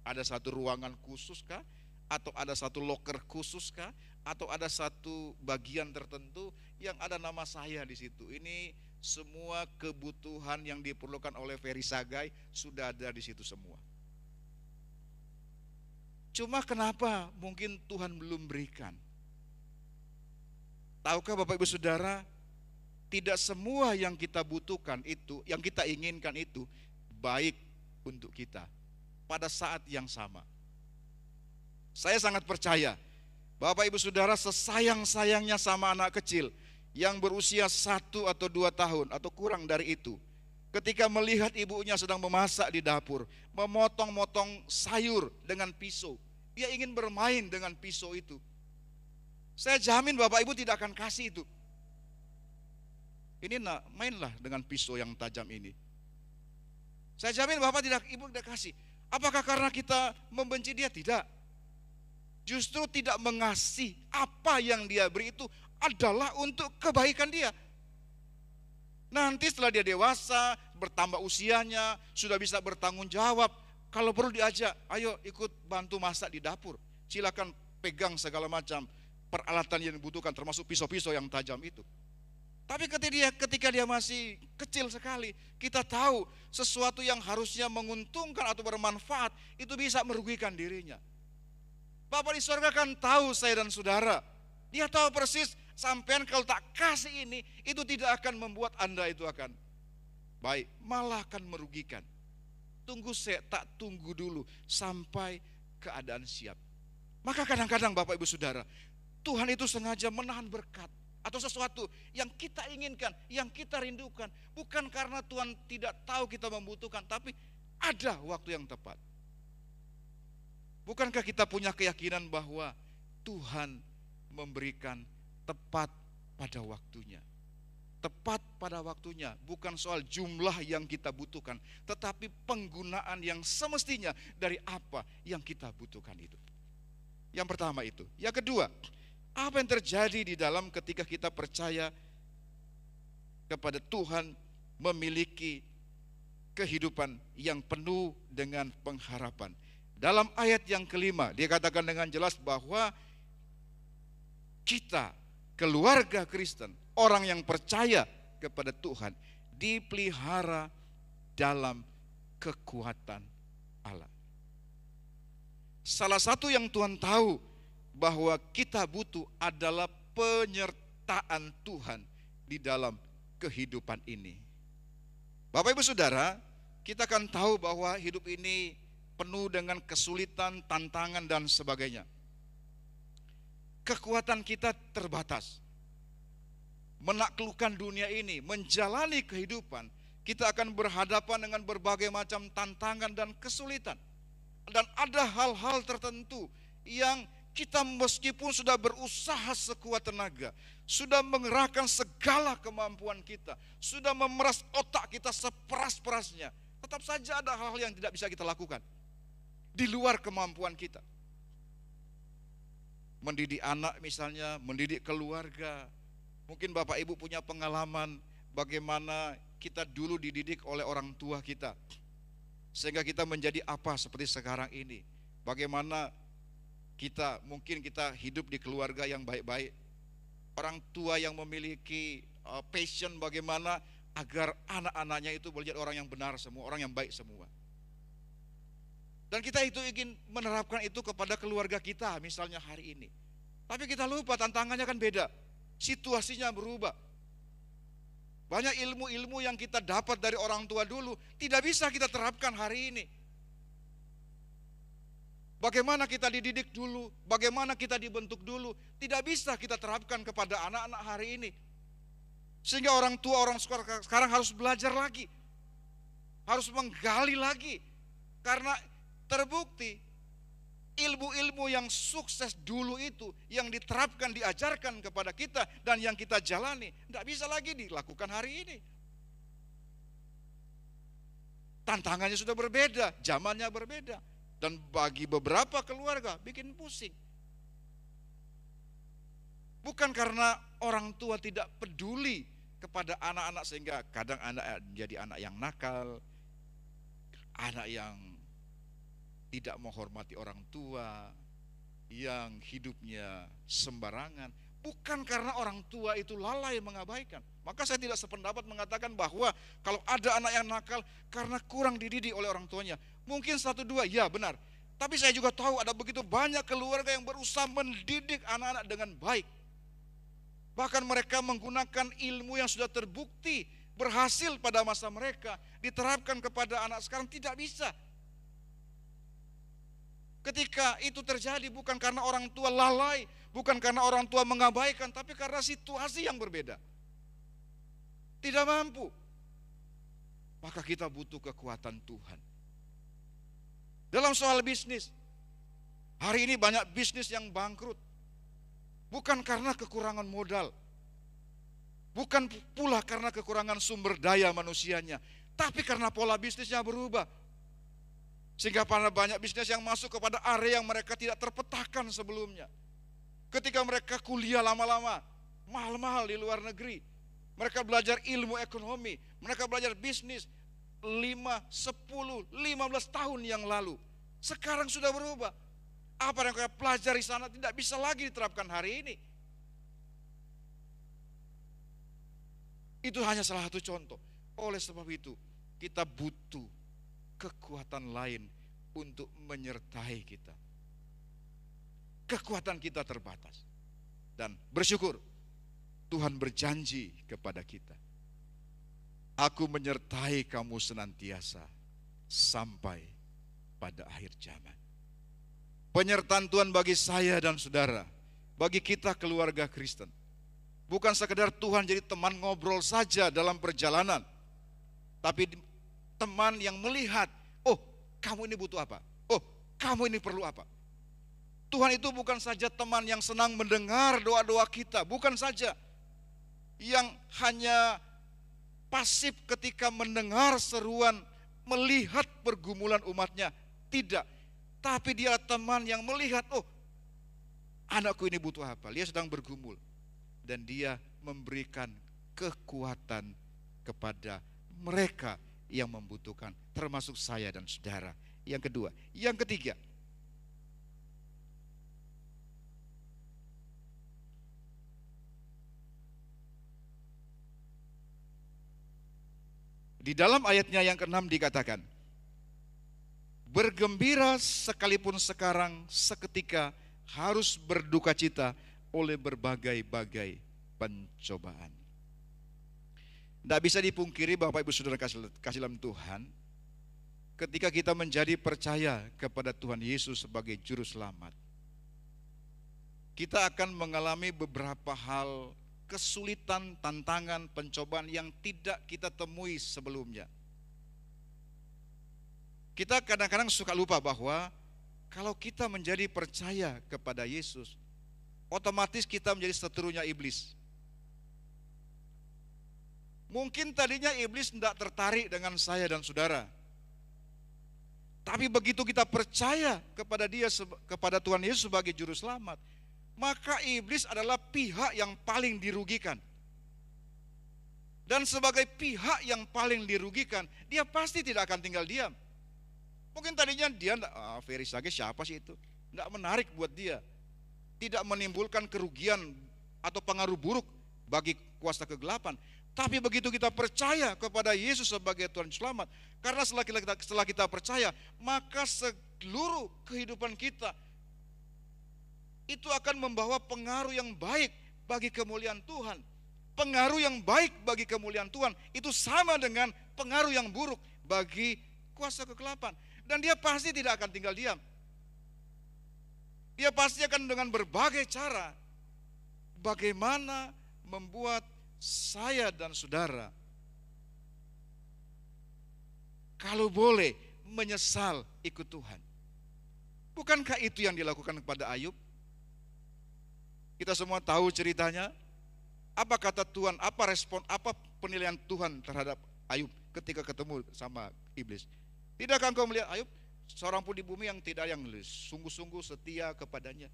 ada satu ruangan khusus kah? Atau ada satu loker khusus kah? Atau ada satu bagian tertentu yang ada nama saya di situ. Ini semua kebutuhan yang diperlukan oleh Ferry Sagai sudah ada di situ semua. Cuma kenapa mungkin Tuhan belum berikan? Tahukah Bapak Ibu Saudara, tidak semua yang kita butuhkan itu, yang kita inginkan itu baik untuk kita pada saat yang sama. Saya sangat percaya, Bapak Ibu Saudara sesayang-sayangnya sama anak kecil yang berusia 1 atau 2 tahun atau kurang dari itu, ketika melihat ibunya sedang memasak di dapur, memotong-motong sayur dengan pisau, dia ingin bermain dengan pisau itu. Saya jamin Bapak Ibu tidak akan kasih itu. Ini nak, mainlah dengan pisau yang tajam ini. Saya jamin Bapak Ibu tidak kasih. Apakah karena kita membenci dia? Tidak. Justru tidak mengasihi apa yang dia beri itu adalah untuk kebaikan dia. Nanti setelah dia dewasa, bertambah usianya, sudah bisa bertanggung jawab. Kalau perlu diajak, ayo ikut bantu masak di dapur. Silakan pegang segala macam peralatan yang dibutuhkan, termasuk pisau-pisau yang tajam itu. Tapi ketika dia masih kecil sekali, kita tahu sesuatu yang harusnya menguntungkan atau bermanfaat, itu bisa merugikan dirinya. Bapak di surga kan tahu saya dan saudara. Dia tahu persis, sampean kalau tak kasih ini, itu tidak akan membuat Anda itu akan baik, malah akan merugikan. Tunggu saya, tak tunggu dulu sampai keadaan siap. Maka kadang-kadang Bapak Ibu Saudara, Tuhan itu sengaja menahan berkat atau sesuatu yang kita inginkan, yang kita rindukan, bukan karena Tuhan tidak tahu kita membutuhkan, tapi ada waktu yang tepat. Bukankah kita punya keyakinan bahwa Tuhan memberikan tepat pada waktunya? Tepat pada waktunya, bukan soal jumlah yang kita butuhkan, tetapi penggunaan yang semestinya dari apa yang kita butuhkan itu. Yang pertama itu. Yang kedua, apa yang terjadi di dalam ketika kita percaya kepada Tuhan memiliki kehidupan yang penuh dengan pengharapan. Dalam ayat yang kelima, dia katakan dengan jelas bahwa kita, keluarga Kristen, orang yang percaya kepada Tuhan, dipelihara dalam kekuatan Allah. Salah satu yang Tuhan tahu bahwa kita butuh adalah penyertaan Tuhan di dalam kehidupan ini. Bapak Ibu Saudara, kita akan tahu bahwa hidup ini penuh dengan kesulitan, tantangan dan sebagainya. Kekuatan kita terbatas. Menaklukkan dunia ini, menjalani kehidupan, kita akan berhadapan dengan berbagai macam tantangan dan kesulitan. Dan ada hal-hal tertentu yang kita meskipun sudah berusaha sekuat tenaga, sudah mengerahkan segala kemampuan kita, sudah memeras otak kita seperas-perasnya, tetap saja ada hal-hal yang tidak bisa kita lakukan di luar kemampuan kita. Mendidik anak misalnya, mendidik keluarga. Mungkin Bapak Ibu punya pengalaman bagaimana kita dulu dididik oleh orang tua kita, sehingga kita menjadi apa seperti sekarang ini. Bagaimana mungkin kita hidup di keluarga yang baik-baik, orang tua yang memiliki passion bagaimana agar anak-anaknya itu boleh jadi orang yang benar semua, orang yang baik semua. Dan kita itu ingin menerapkan itu kepada keluarga kita misalnya hari ini. Tapi kita lupa tantangannya kan beda, situasinya berubah. Banyak ilmu-ilmu yang kita dapat dari orang tua dulu tidak bisa kita terapkan hari ini. Bagaimana kita dididik dulu, bagaimana kita dibentuk dulu, tidak bisa kita terapkan kepada anak-anak hari ini. Sehingga orang tua, orang sekarang harus belajar lagi, harus menggali lagi. Karena terbukti ilmu-ilmu yang sukses dulu itu, yang diterapkan, diajarkan kepada kita, dan yang kita jalani, tidak bisa lagi dilakukan hari ini. Tantangannya sudah berbeda, zamannya berbeda. Dan bagi beberapa keluarga bikin pusing. Bukan karena orang tua tidak peduli kepada anak-anak sehingga kadang anak jadi anak yang nakal, anak yang tidak menghormati orang tua, yang hidupnya sembarangan. Bukan karena orang tua itu lalai mengabaikan. Maka saya tidak sependapat mengatakan bahwa kalau ada anak yang nakal karena kurang dididik oleh orang tuanya. Mungkin 1-2, ya benar. Tapi saya juga tahu ada begitu banyak keluarga yang berusaha mendidik anak-anak dengan baik. Bahkan mereka menggunakan ilmu yang sudah terbukti berhasil pada masa mereka, diterapkan kepada anak sekarang, tidak bisa. Ketika itu terjadi bukan karena orang tua lalai, bukan karena orang tua mengabaikan, tapi karena situasi yang berbeda. Tidak mampu. Maka kita butuh kekuatan Tuhan. Dalam soal bisnis, hari ini banyak bisnis yang bangkrut. Bukan karena kekurangan modal, bukan pula karena kekurangan sumber daya manusianya, tapi karena pola bisnisnya berubah. Sehingga pada banyak bisnis yang masuk kepada area yang mereka tidak terpetakan sebelumnya. Ketika mereka kuliah lama-lama, mahal-mahal di luar negeri, mereka belajar ilmu ekonomi, mereka belajar bisnis 5, 10, 15 tahun yang lalu. Sekarang sudah berubah. Apa yang mereka pelajari sana tidak bisa lagi diterapkan hari ini. Itu hanya salah satu contoh. Oleh sebab itu, kita butuh kekuatan lain untuk menyertai kita. Kekuatan kita terbatas. Dan bersyukur, Tuhan berjanji kepada kita. Aku menyertai kamu senantiasa sampai pada akhir zaman. Penyertaan Tuhan bagi saya dan saudara, bagi kita keluarga Kristen. Bukan sekedar Tuhan jadi teman ngobrol saja dalam perjalanan. Tapi teman yang melihat, oh kamu ini butuh apa? Oh kamu ini perlu apa? Tuhan itu bukan saja teman yang senang mendengar doa-doa kita. Bukan saja yang hanya pasif ketika mendengar seruan, melihat pergumulan umatnya. Tidak. Tapi dia teman yang melihat, oh anakku ini butuh apa? Dia sedang bergumul. Dan dia memberikan kekuatan kepada mereka yang membutuhkan, termasuk saya dan saudara. Yang kedua, yang ketiga, di dalam ayatnya yang ke-6 dikatakan, bergembira sekalipun sekarang seketika harus berduka cita oleh berbagai-bagai pencobaan. Tidak bisa dipungkiri Bapak Ibu Saudara kasih dalam Tuhan, ketika kita menjadi percaya kepada Tuhan Yesus sebagai Juru Selamat, kita akan mengalami beberapa hal kesulitan, tantangan, pencobaan yang tidak kita temui sebelumnya. Kita kadang-kadang suka lupa bahwa kalau kita menjadi percaya kepada Yesus, otomatis kita menjadi seterunya iblis. Mungkin tadinya iblis tidak tertarik dengan saya dan saudara. Tapi begitu kita percaya kepada dia, kepada Tuhan Yesus sebagai Juru Selamat, maka iblis adalah pihak yang paling dirugikan. Dan sebagai pihak yang paling dirugikan, dia pasti tidak akan tinggal diam. Mungkin tadinya dia, Feris lagi siapa sih itu? Tidak menarik buat dia. Tidak menimbulkan kerugian atau pengaruh buruk bagi kuasa kegelapan. Tapi begitu kita percaya kepada Yesus sebagai Tuhan Selamat, karena setelah kita percaya, maka seluruh kehidupan kita itu akan membawa pengaruh yang baik bagi kemuliaan Tuhan. Pengaruh yang baik bagi kemuliaan Tuhan itu sama dengan pengaruh yang buruk bagi kuasa kegelapan. Dan dia pasti tidak akan tinggal diam. Dia pasti akan dengan berbagai cara bagaimana membuat saya dan saudara kalau boleh menyesal ikut Tuhan. Bukankah itu yang dilakukan kepada Ayub? Kita semua tahu ceritanya. Apa kata Tuhan, apa respon, apa penilaian Tuhan terhadap Ayub ketika ketemu sama iblis? Tidakkah engkau melihat Ayub seorang pun di bumi yang tidak yang sungguh-sungguh setia kepadanya?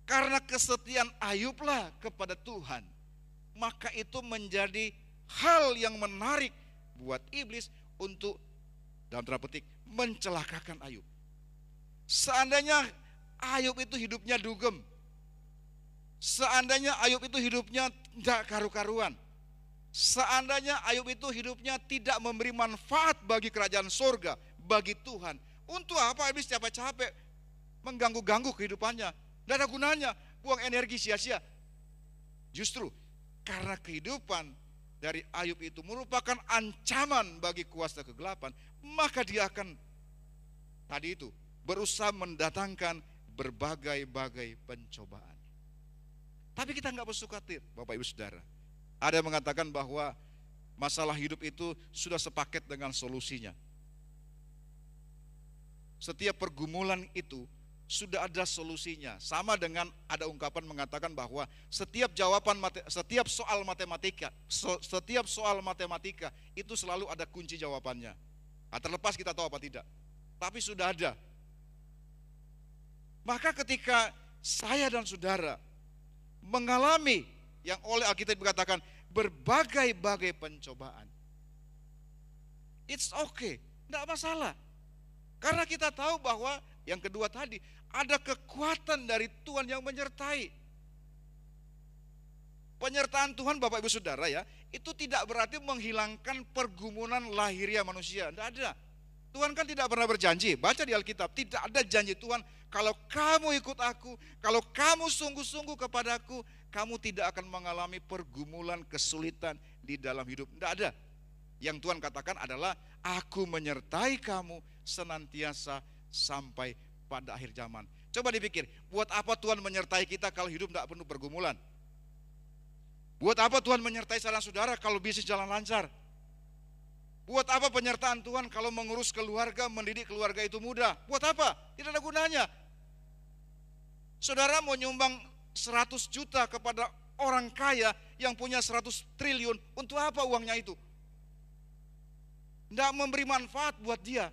Karena kesetiaan Ayublah kepada Tuhan, maka itu menjadi hal yang menarik buat iblis untuk, dalam tanda petik, mencelakakan Ayub. Seandainya Ayub itu hidupnya dugem, seandainya Ayub itu hidupnya tidak karu-karuan, seandainya Ayub itu hidupnya tidak memberi manfaat bagi kerajaan surga, bagi Tuhan, untuk apa iblis capek-capek mengganggu-ganggu kehidupannya? Tidak ada gunanya, buang energi sia-sia. Justru karena kehidupan dari Ayub itu merupakan ancaman bagi kuasa kegelapan, maka dia akan tadi itu berusaha mendatangkan berbagai-bagai pencobaan. Tapi kita nggak perlu khawatir, Bapak Ibu Saudara. Ada yang mengatakan bahwa masalah hidup itu sudah sepaket dengan solusinya. Setiap pergumulan itu sudah ada solusinya. Sama dengan ada ungkapan mengatakan bahwa setiap soal matematika itu selalu ada kunci jawabannya. Terlepas kita tahu apa tidak, tapi sudah ada. Maka ketika saya dan saudara mengalami yang oleh Alkitab dikatakan berbagai-bagai pencobaan, it's okay, tidak masalah. Karena kita tahu bahwa yang kedua tadi, ada kekuatan dari Tuhan yang menyertai. Penyertaan Tuhan Bapak Ibu Saudara ya, itu tidak berarti menghilangkan pergumulan lahiriah manusia. Tidak ada. Tuhan kan tidak pernah berjanji, baca di Alkitab, tidak ada janji Tuhan, kalau kamu ikut aku, kalau kamu sungguh-sungguh kepadaku, kamu tidak akan mengalami pergumulan, kesulitan di dalam hidup. Tidak ada. Yang Tuhan katakan adalah, aku menyertai kamu senantiasa sampai pada akhir zaman. Coba dipikir, buat apa Tuhan menyertai kita kalau hidup tidak penuh pergumulan? Buat apa Tuhan menyertai saudara kalau bisnis jalan lancar? Buat apa penyertaan Tuhan kalau mengurus keluarga, mendidik keluarga itu mudah? Buat apa? Tidak ada gunanya. Saudara mau nyumbang 100 juta kepada orang kaya yang punya 100 triliun, untuk apa uangnya itu? Tidak memberi manfaat buat dia.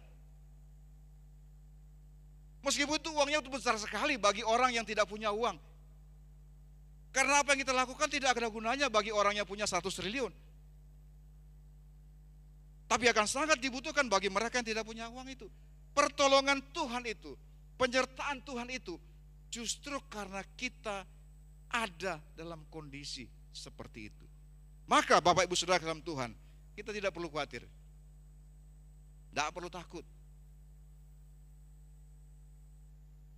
Meskipun itu uangnya itu besar sekali bagi orang yang tidak punya uang. Karena apa yang kita lakukan tidak ada gunanya bagi orang yang punya 100 triliun. Tapi akan sangat dibutuhkan bagi mereka yang tidak punya uang itu. Pertolongan Tuhan itu, penyertaan Tuhan itu, justru karena kita ada dalam kondisi seperti itu. Maka Bapak Ibu Saudara dalam Tuhan, kita tidak perlu khawatir. Tidak perlu takut.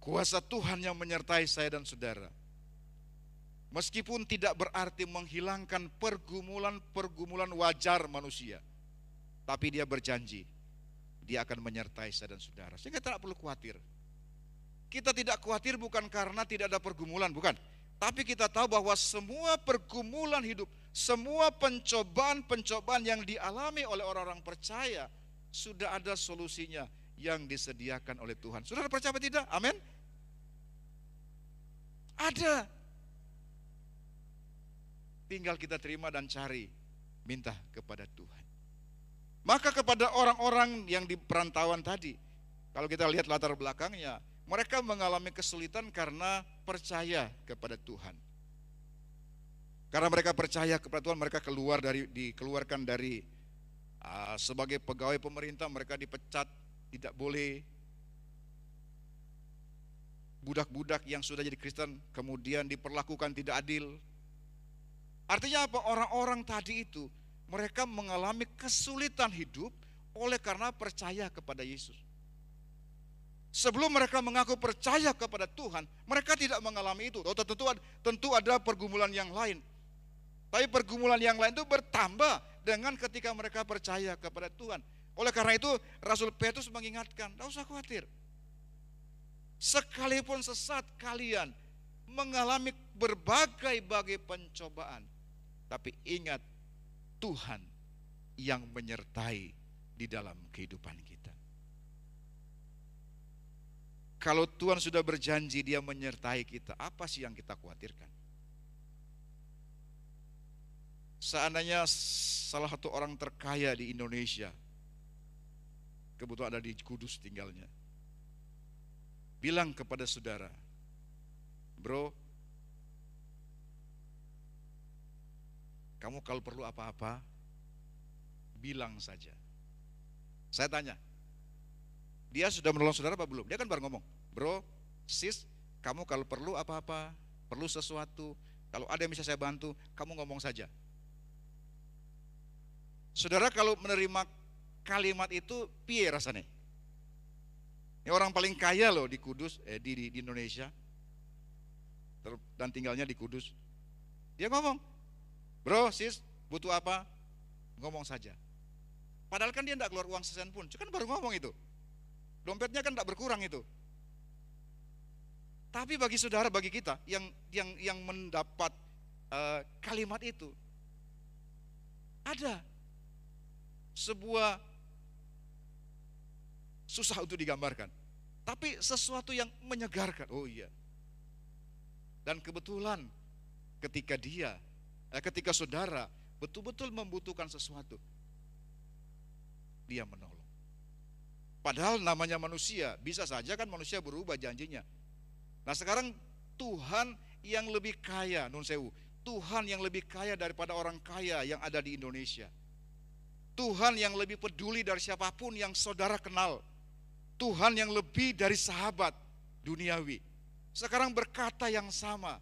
Kuasa Tuhan yang menyertai saya dan saudara, meskipun tidak berarti menghilangkan pergumulan wajar manusia, tapi dia berjanji, dia akan menyertai saya dan saudara. Sehingga tidak perlu khawatir. Kita tidak khawatir bukan karena tidak ada pergumulan, bukan. Tapi kita tahu bahwa semua pergumulan hidup, semua pencobaan-pencobaan yang dialami oleh orang-orang percaya, sudah ada solusinya yang disediakan oleh Tuhan. Saudara percaya atau tidak? Amin. Ada. Tinggal kita terima dan cari, minta kepada Tuhan. Maka kepada orang-orang yang di perantauan tadi, kalau kita lihat latar belakangnya, mereka mengalami kesulitan karena percaya kepada Tuhan. Karena mereka percaya kepada Tuhan, mereka dikeluarkan dari sebagai pegawai pemerintah, mereka dipecat, tidak boleh. Budak-budak yang sudah jadi Kristen kemudian diperlakukan tidak adil. Artinya apa? Orang-orang tadi itu mereka mengalami kesulitan hidup oleh karena percaya kepada Yesus. Sebelum mereka mengaku percaya kepada Tuhan, mereka tidak mengalami itu. Tentu ada pergumulan yang lain. Tapi pergumulan yang lain itu bertambah dengan ketika mereka percaya kepada Tuhan. Oleh karena itu Rasul Petrus mengingatkan, tidak usah khawatir. Sekalipun sesat kalian mengalami berbagai-bagai pencobaan, tapi ingat Tuhan yang menyertai di dalam kehidupan kita. Kalau Tuhan sudah berjanji Dia menyertai kita, apa sih yang kita khawatirkan? Seandainya salah satu orang terkaya di Indonesia, kebetulan ada di Kudus tinggalnya, bilang kepada saudara, bro, kamu kalau perlu apa-apa, bilang saja. Saya tanya, dia sudah menolong saudara apa belum? Dia kan baru ngomong, bro, sis, kamu kalau perlu apa-apa, perlu sesuatu, kalau ada yang bisa saya bantu, kamu ngomong saja. Saudara kalau menerima kalimat itu, piye rasanya? Ini orang paling kaya loh di Kudus, di Indonesia, dan tinggalnya di Kudus. Dia ngomong, bro, sis, butuh apa? Ngomong saja. Padahal kan dia tidak keluar uang sesen pun, kan baru ngomong itu. Dompetnya kan tidak berkurang itu. Tapi bagi saudara, bagi kita yang mendapat kalimat itu, ada sebuah susah untuk digambarkan, tapi sesuatu yang menyegarkan. Oh iya. Dan kebetulan ketika saudara betul-betul membutuhkan sesuatu, Dia menolong. Padahal namanya manusia, bisa saja kan manusia berubah janjinya. Nah sekarang Tuhan yang lebih kaya, nun sewu, Tuhan yang lebih kaya daripada orang kaya yang ada di Indonesia. Tuhan yang lebih peduli dari siapapun yang saudara kenal. Tuhan yang lebih dari sahabat duniawi. Sekarang berkata yang sama.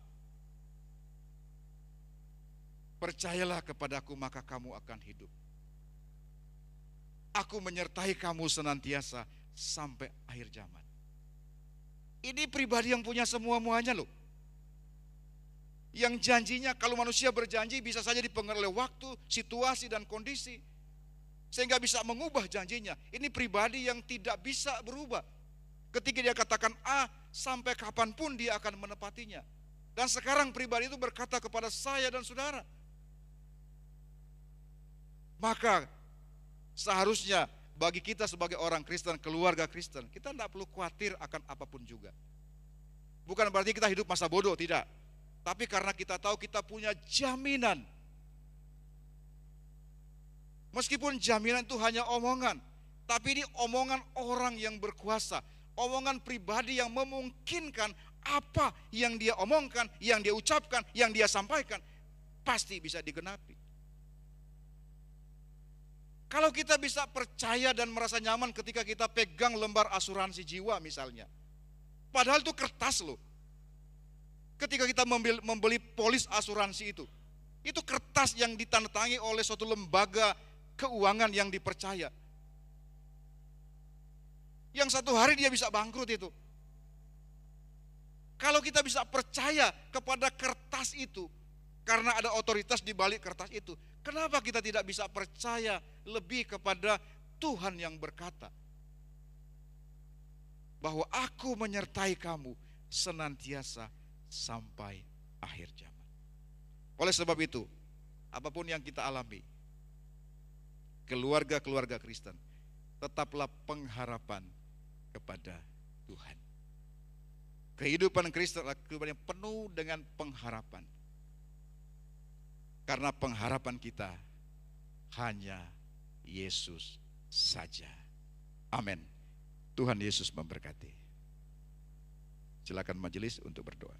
Percayalah kepadaku maka kamu akan hidup. Aku menyertai kamu senantiasa sampai akhir zaman. Ini pribadi yang punya semua-muanya loh. Yang janjinya, kalau manusia berjanji bisa saja dipengaruhi oleh waktu, situasi dan kondisi, sehingga bisa mengubah janjinya. Ini pribadi yang tidak bisa berubah. Ketika dia katakan A, sampai kapanpun dia akan menepatinya. Dan sekarang pribadi itu berkata kepada saya dan saudara. Maka seharusnya bagi kita sebagai orang Kristen, keluarga Kristen, kita tidak perlu khawatir akan apapun juga. Bukan berarti kita hidup masa bodoh, tidak. Tapi karena kita tahu kita punya jaminan. Meskipun jaminan itu hanya omongan, tapi ini omongan orang yang berkuasa, omongan pribadi yang memungkinkan apa yang dia omongkan, yang dia ucapkan, yang dia sampaikan, pasti bisa digenapi. Kalau kita bisa percaya dan merasa nyaman ketika kita pegang lembar asuransi jiwa misalnya, padahal itu kertas loh. Ketika kita membeli polis asuransi itu kertas yang ditandatangani oleh suatu lembaga keuangan yang dipercaya. Yang satu hari dia bisa bangkrut itu. Kalau kita bisa percaya kepada kertas itu, karena ada otoritas di balik kertas itu, kenapa kita tidak bisa percaya lebih kepada Tuhan yang berkata bahwa aku menyertai kamu senantiasa sampai akhir zaman. Oleh sebab itu, apapun yang kita alami, keluarga-keluarga Kristen, tetaplah pengharapan kepada Tuhan. Kehidupan Kristen adalah kehidupan yang penuh dengan pengharapan. Karena pengharapan kita hanya Yesus saja. Amin. Tuhan Yesus memberkati. Silakan majelis untuk berdoa.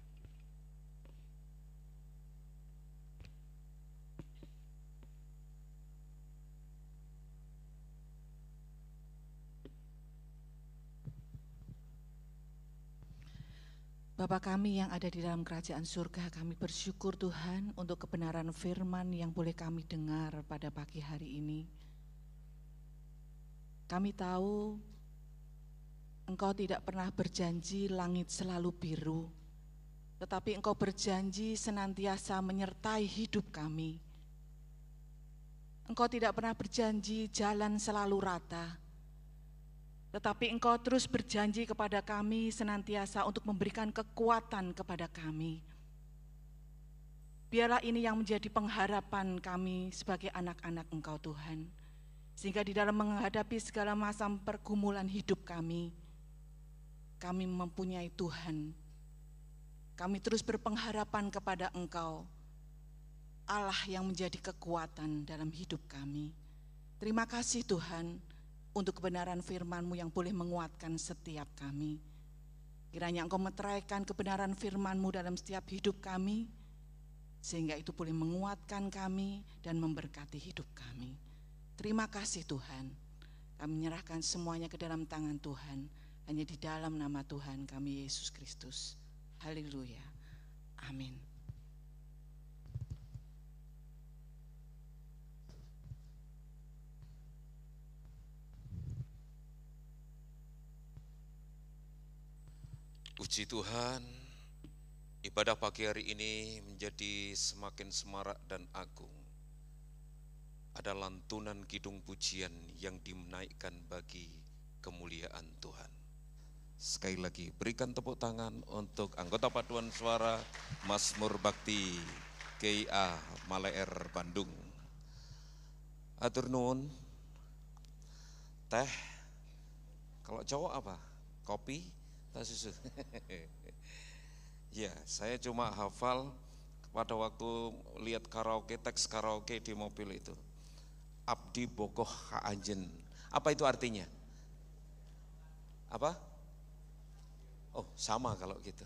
Bapa kami yang ada di dalam kerajaan surga, kami bersyukur Tuhan untuk kebenaran firman yang boleh kami dengar pada pagi hari ini. Kami tahu Engkau tidak pernah berjanji langit selalu biru, tetapi Engkau berjanji senantiasa menyertai hidup kami. Engkau tidak pernah berjanji jalan selalu rata, tetapi Engkau terus berjanji kepada kami senantiasa untuk memberikan kekuatan kepada kami. Biarlah ini yang menjadi pengharapan kami sebagai anak-anak Engkau Tuhan. Sehingga di dalam menghadapi segala macam pergumulan hidup kami, kami mempunyai Tuhan. Kami terus berpengharapan kepada Engkau, Allah yang menjadi kekuatan dalam hidup kami. Terima kasih Tuhan untuk kebenaran firman-Mu yang boleh menguatkan setiap kami. Kiranya Engkau meteraikan kebenaran firman-Mu dalam setiap hidup kami, sehingga itu boleh menguatkan kami dan memberkati hidup kami. Terima kasih Tuhan. Kami menyerahkan semuanya ke dalam tangan Tuhan, hanya di dalam nama Tuhan kami Yesus Kristus. Haleluya. Amin. Puji Tuhan, ibadah pagi hari ini menjadi semakin semarak dan agung. Ada lantunan kidung pujian yang dinaikkan bagi kemuliaan Tuhan. Sekali lagi berikan tepuk tangan untuk anggota paduan suara Mazmur Bakti GIA Maleer Bandung. Atur nuwun. Teh, kalau cowok apa? Kopi atau susu? Ya, saya cuma hafal pada waktu lihat karaoke, teks karaoke di mobil itu. Abdi bokoh ka anjen. Apa itu artinya? Apa? Oh, sama kalau gitu.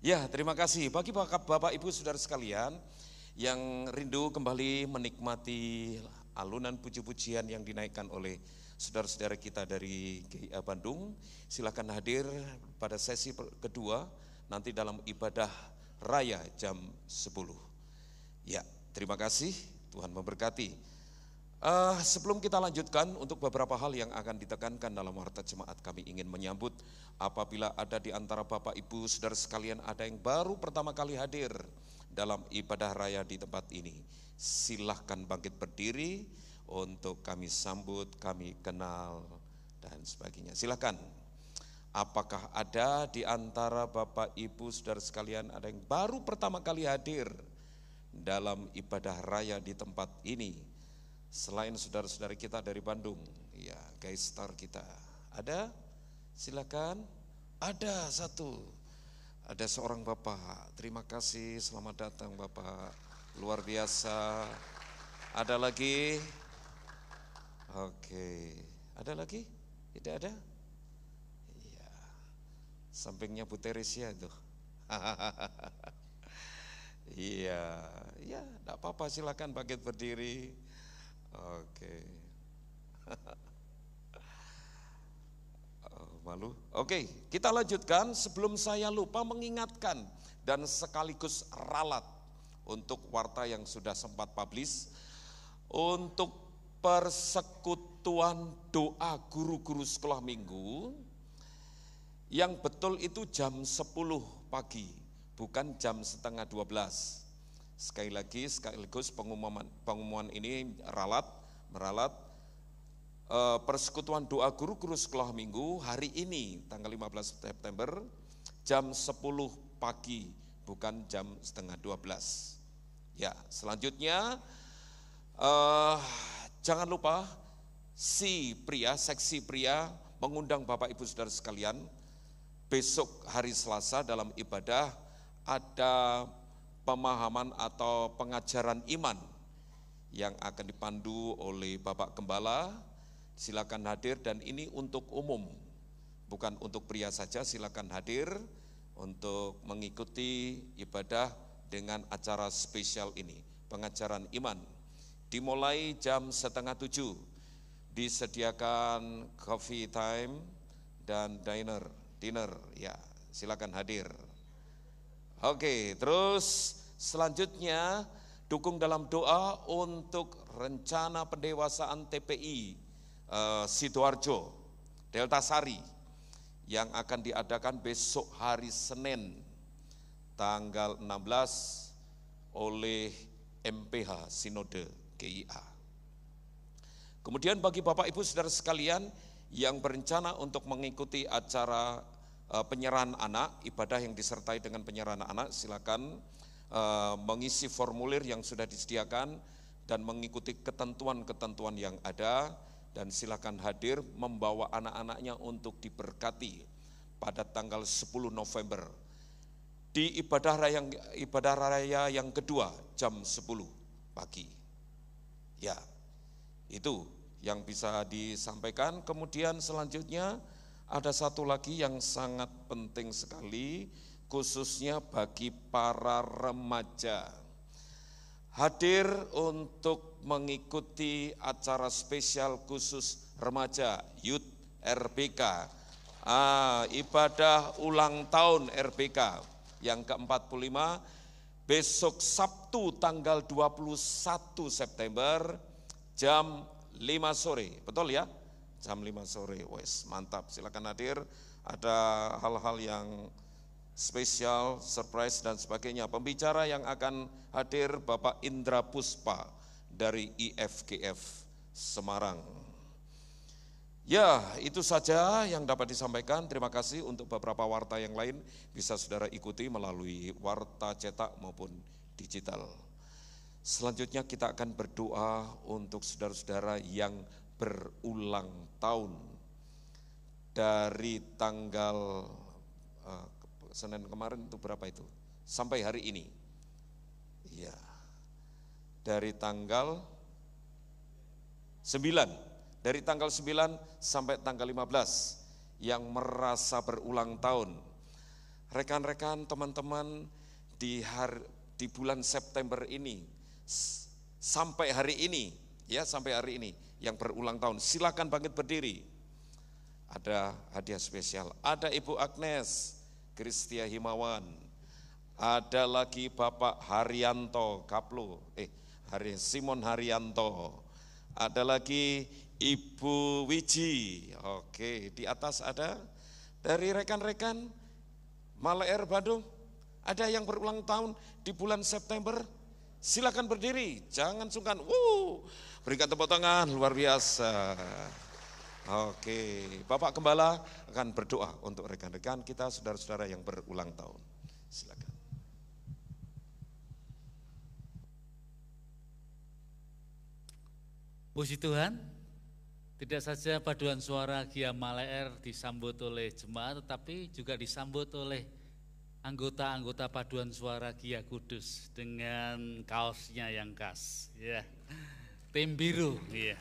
Ya, terima kasih bagi Bapak Ibu Saudara sekalian yang rindu kembali menikmati alunan puji-pujian yang dinaikkan oleh saudara-saudara kita dari GIA Bandung. Silakan hadir pada sesi kedua nanti dalam ibadah raya jam 10. Ya, terima kasih, Tuhan memberkati. Sebelum kita lanjutkan, untuk beberapa hal yang akan ditekankan dalam warta jemaat, kami ingin menyambut apabila ada di antara Bapak Ibu Saudara sekalian ada yang baru pertama kali hadir dalam ibadah raya di tempat ini. Silahkan bangkit berdiri untuk kami sambut, kami kenal dan sebagainya. Silahkan. Apakah ada di antara Bapak Ibu Saudara sekalian ada yang baru pertama kali hadir dalam ibadah raya di tempat ini? Selain saudara-saudara kita dari Bandung, ya guys star kita. Ada? Silakan. Ada satu. Ada seorang Bapak. Terima kasih, selamat datang Bapak. Luar biasa. Ada lagi? Oke. Ada lagi? Tidak ada? Iya. Sampingnya Bu Teresia itu. Iya, ya, enggak apa-apa, silakan bangkit berdiri. Oke. Malu. Oke, kita lanjutkan. Sebelum saya lupa mengingatkan dan sekaligus ralat untuk warta yang sudah sempat publish untuk persekutuan doa guru-guru sekolah minggu yang betul itu jam 10 pagi, bukan jam setengah 12. Sekali lagi sekaligus pengumuman ini meralat persekutuan doa guru-guru sekolah minggu hari ini tanggal 15 September jam 10 pagi, bukan jam setengah 12. Ya, selanjutnya jangan lupa seksi pria mengundang Bapak Ibu Saudara sekalian besok hari Selasa dalam ibadah ada pemahaman atau pengajaran iman yang akan dipandu oleh Bapak Gembala. Silakan hadir dan ini untuk umum, bukan untuk pria saja. Silakan hadir untuk mengikuti ibadah dengan acara spesial ini, pengajaran iman. Dimulai jam 6:30, disediakan coffee time dan dinner, ya silakan hadir. Oke, terus selanjutnya dukung dalam doa untuk rencana pendewasaan TPI Sidoarjo, Delta Sari yang akan diadakan besok hari Senin tanggal 16 oleh MPH Sinode GIA. Kemudian bagi Bapak Ibu Saudara sekalian yang berencana untuk mengikuti acara penyerahan anak, ibadah yang disertai dengan penyerahan anak, silakan mengisi formulir yang sudah disediakan dan mengikuti ketentuan-ketentuan yang ada dan silakan hadir membawa anak-anaknya untuk diberkati pada tanggal 10 November di ibadah raya yang kedua jam 10 pagi. Ya, itu yang bisa disampaikan. Kemudian selanjutnya ada satu lagi yang sangat penting sekali, khususnya bagi para remaja. Hadir untuk mengikuti acara spesial khusus remaja Youth RBK, ibadah ulang tahun RBK yang ke-45 besok Sabtu tanggal 21 September jam 5 sore, betul ya? Jam 5 sore, wes mantap, silakan hadir. Ada hal-hal yang spesial, surprise dan sebagainya. Pembicara yang akan hadir Bapak Indra Puspa dari IFGF Semarang. Ya, itu saja yang dapat disampaikan. Terima kasih. Untuk beberapa warta yang lain bisa saudara ikuti melalui warta cetak maupun digital. Selanjutnya kita akan berdoa untuk saudara-saudara yang berulang tahun dari tanggal Senin kemarin itu berapa itu? Sampai hari ini. Iya. Dari tanggal 9. Dari tanggal 9 sampai tanggal 15 yang merasa berulang tahun. Rekan-rekan, teman-teman di bulan September ini sampai hari ini, ya sampai hari ini yang berulang tahun, silakan bangkit berdiri. Ada hadiah spesial. Ada Ibu Agnes Kristia Himawan, ada lagi Bapak Haryanto Kaplo, Simon Haryanto, ada lagi Ibu Wiji. Oke, di atas ada dari rekan-rekan Maleer Bandung, ada yang berulang tahun di bulan September. Silakan berdiri, jangan sungkan. Berikan tepuk tangan, luar biasa. Oke, Bapak Gembala akan berdoa untuk rekan-rekan kita, saudara-saudara yang berulang tahun. Silakan. Puji Tuhan, tidak saja paduan suara Gia Maleer disambut oleh jemaat, tetapi juga disambut oleh anggota-anggota paduan suara Gia Kudus dengan kaosnya yang khas, ya, tim biru, ya.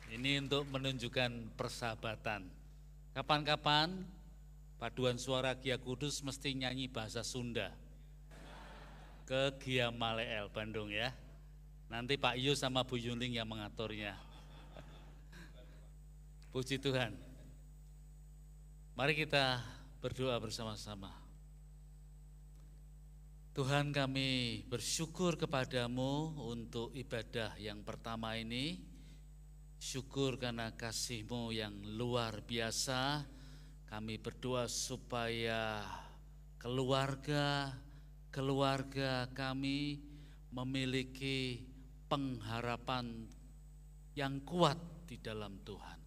Ini untuk menunjukkan persahabatan. Kapan-kapan paduan suara Gia Kudus mesti nyanyi bahasa Sunda ke Gia Maleer Bandung, ya. Nanti Pak Yu sama Bu Yuning yang mengaturnya. Puji Tuhan. Mari kita berdoa bersama-sama. Tuhan, kami bersyukur kepadamu untuk ibadah yang pertama ini. Syukur karena kasih-Mu yang luar biasa. Kami berdoa supaya keluarga kami memiliki pengharapan yang kuat di dalam Tuhan.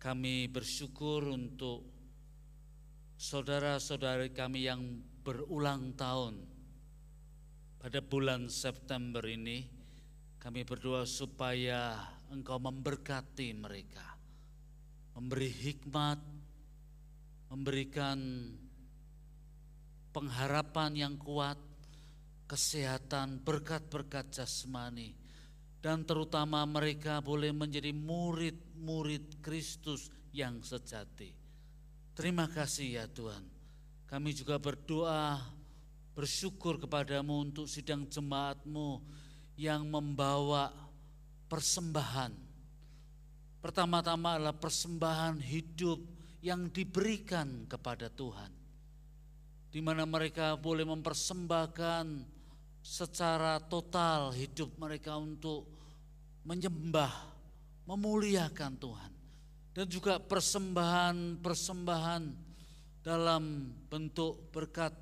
Kami bersyukur untuk saudara-saudari kami yang berulang tahun pada bulan September ini. Kami berdoa supaya Engkau memberkati mereka, memberi hikmat, memberikan pengharapan yang kuat, kesehatan, berkat-berkat jasmani, dan terutama mereka boleh menjadi murid-murid Kristus yang sejati. Terima kasih ya Tuhan. Kami juga berdoa, bersyukur kepadamu untuk sidang jemaat-Mu yang membawa persembahan. Pertama-tama adalah persembahan hidup yang diberikan kepada Tuhan, di mana mereka boleh mempersembahkan secara total hidup mereka untuk menyembah, memuliakan Tuhan. Dan juga persembahan dalam bentuk berkat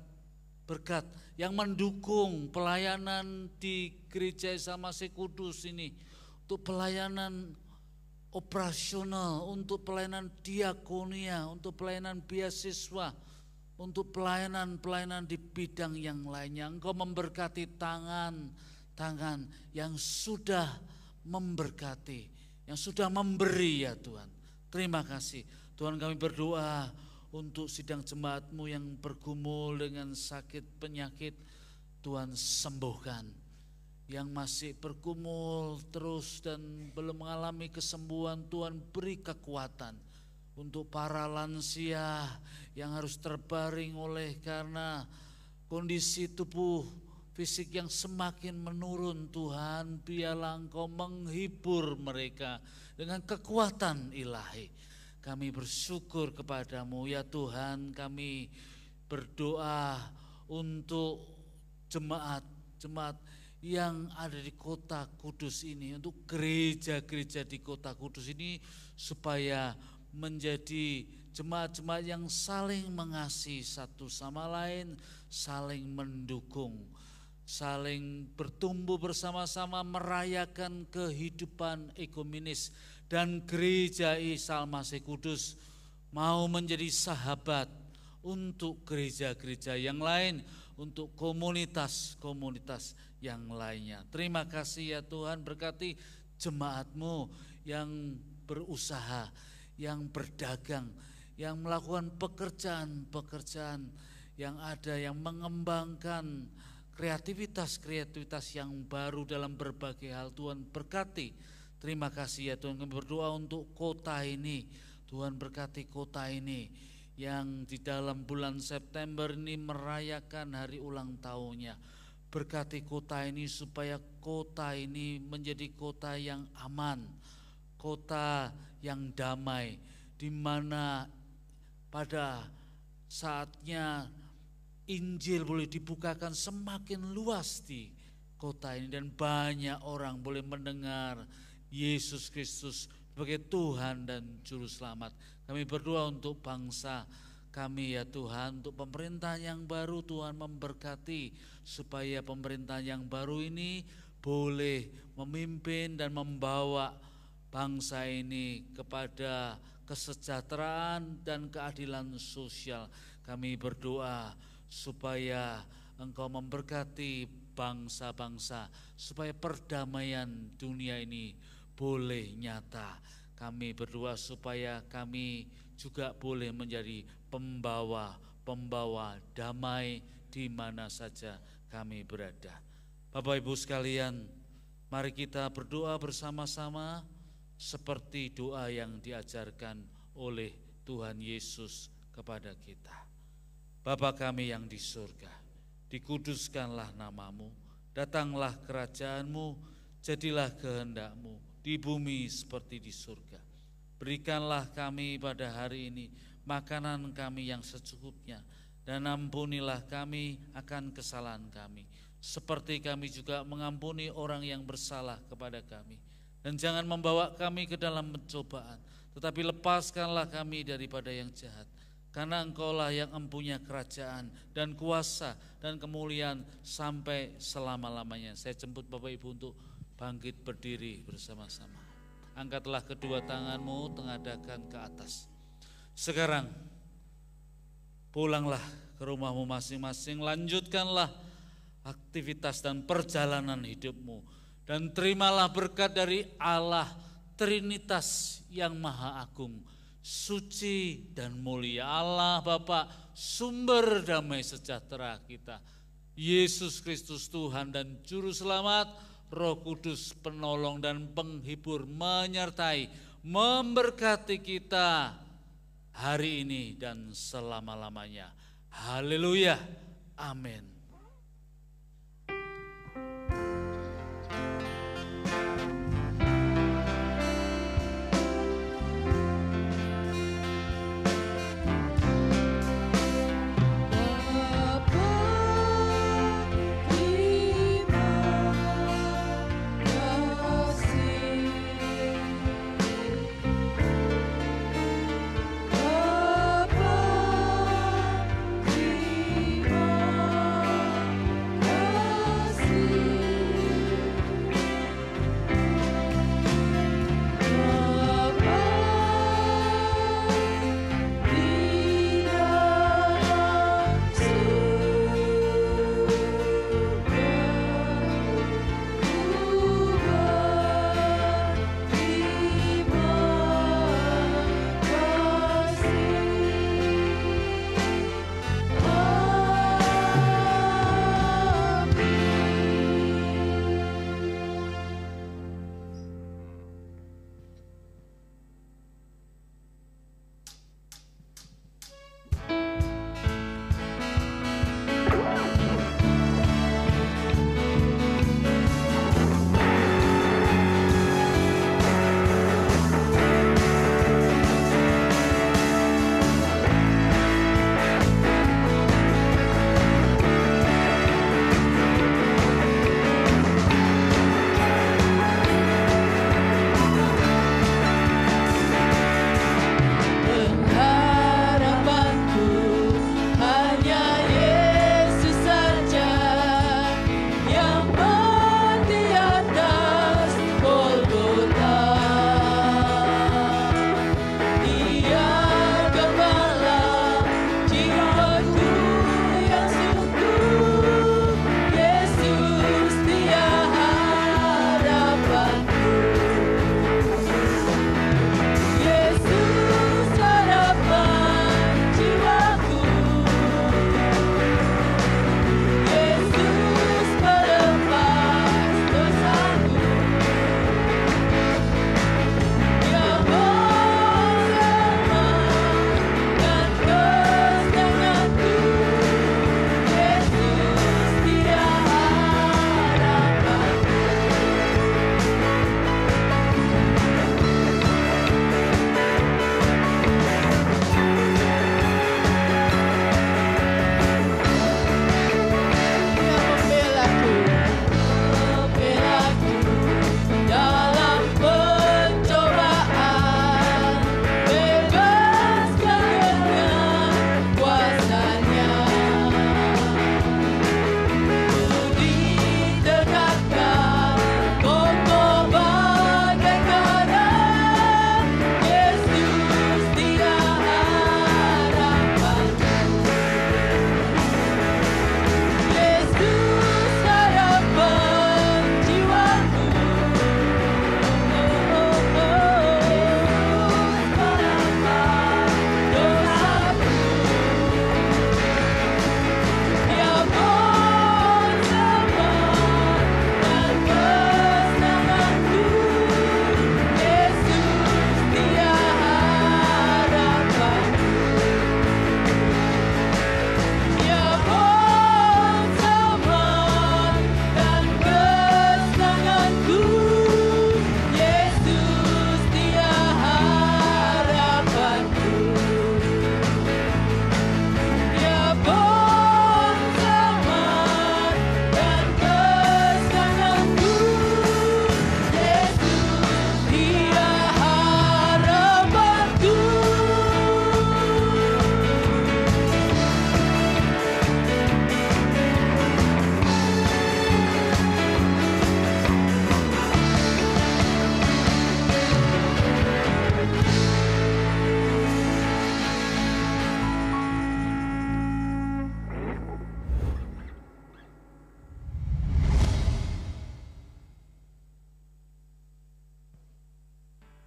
yang mendukung pelayanan di Gereja Isa Masih Kudus ini, untuk pelayanan operasional, untuk pelayanan diakonia, untuk pelayanan beasiswa, untuk pelayanan di bidang yang lainnya. Engkau memberkati tangan yang sudah memberkati. yang sudah memberi ya Tuhan. Terima kasih. Tuhan, kami berdoa untuk sidang jemaat-Mu yang bergumul dengan sakit penyakit. Tuhan, sembuhkan. Yang masih bergumul terus dan belum mengalami kesembuhan, Tuhan beri kekuatan. Untuk para lansia yang harus terbaring oleh karena kondisi tubuh fisik yang semakin menurun, Tuhan, biarlah Engkau menghibur mereka dengan kekuatan ilahi. Kami bersyukur kepadamu ya Tuhan. Kami berdoa untuk jemaat yang ada di kota Kudus ini, untuk gereja-gereja di kota Kudus ini, supaya menjadi jemaat-jemaat yang saling mengasihi satu sama lain, saling mendukung, saling bertumbuh bersama-sama, merayakan kehidupan ekumenis. Dan gereja Isa Al-Masih Kudus mau menjadi sahabat untuk gereja-gereja yang lain, untuk komunitas-komunitas yang lainnya. Terima kasih ya Tuhan, berkati jemaat-Mu yang berusaha, yang berdagang, yang melakukan pekerjaan-pekerjaan yang ada, yang mengembangkan kreativitas-kreativitas yang baru dalam berbagai hal. Tuhan berkati. Terima kasih ya Tuhan, kami berdoa untuk kota ini. Tuhan berkati kota ini yang di dalam bulan September ini merayakan hari ulang tahunnya. Berkati kota ini supaya kota ini menjadi kota yang aman, kota yang damai, di mana pada saatnya Injil boleh dibukakan semakin luas di kota ini dan banyak orang boleh mendengar Yesus Kristus sebagai Tuhan dan Juru Selamat. Kami berdoa untuk bangsa kami ya Tuhan, untuk pemerintahan yang baru. Tuhan memberkati supaya pemerintahan yang baru ini boleh memimpin dan membawa bangsa ini kepada kesejahteraan dan keadilan sosial. Kami berdoa supaya Engkau memberkati bangsa-bangsa, supaya perdamaian dunia ini boleh nyata. Kami berdoa supaya kami juga boleh menjadi pembawa damai di mana saja kami berada. Bapak Ibu sekalian, mari kita berdoa bersama-sama seperti doa yang diajarkan oleh Tuhan Yesus kepada kita. Bapa kami yang di surga, dikuduskanlah namamu, datanglah kerajaanmu, jadilah kehendak-Mu di bumi seperti di surga. Berikanlah kami pada hari ini makanan kami yang secukupnya, dan ampunilah kami akan kesalahan kami, seperti kami juga mengampuni orang yang bersalah kepada kami. Dan jangan membawa kami ke dalam pencobaan, tetapi lepaskanlah kami daripada yang jahat. Karena Engkaulah yang empunya kerajaan dan kuasa dan kemuliaan sampai selama-lamanya. Saya jemput Bapak Ibu untuk bangkit berdiri bersama-sama. Angkatlah kedua tanganmu, tengadahkan ke atas. Sekarang pulanglah ke rumahmu masing-masing, lanjutkanlah aktivitas dan perjalanan hidupmu, dan terimalah berkat dari Allah Trinitas yang Maha Agung, suci dan mulia. Allah Bapa, sumber damai sejahtera kita, Yesus Kristus Tuhan dan Juru Selamat, Roh Kudus penolong dan penghibur menyertai, memberkati kita hari ini dan selama-lamanya. Haleluya, amin.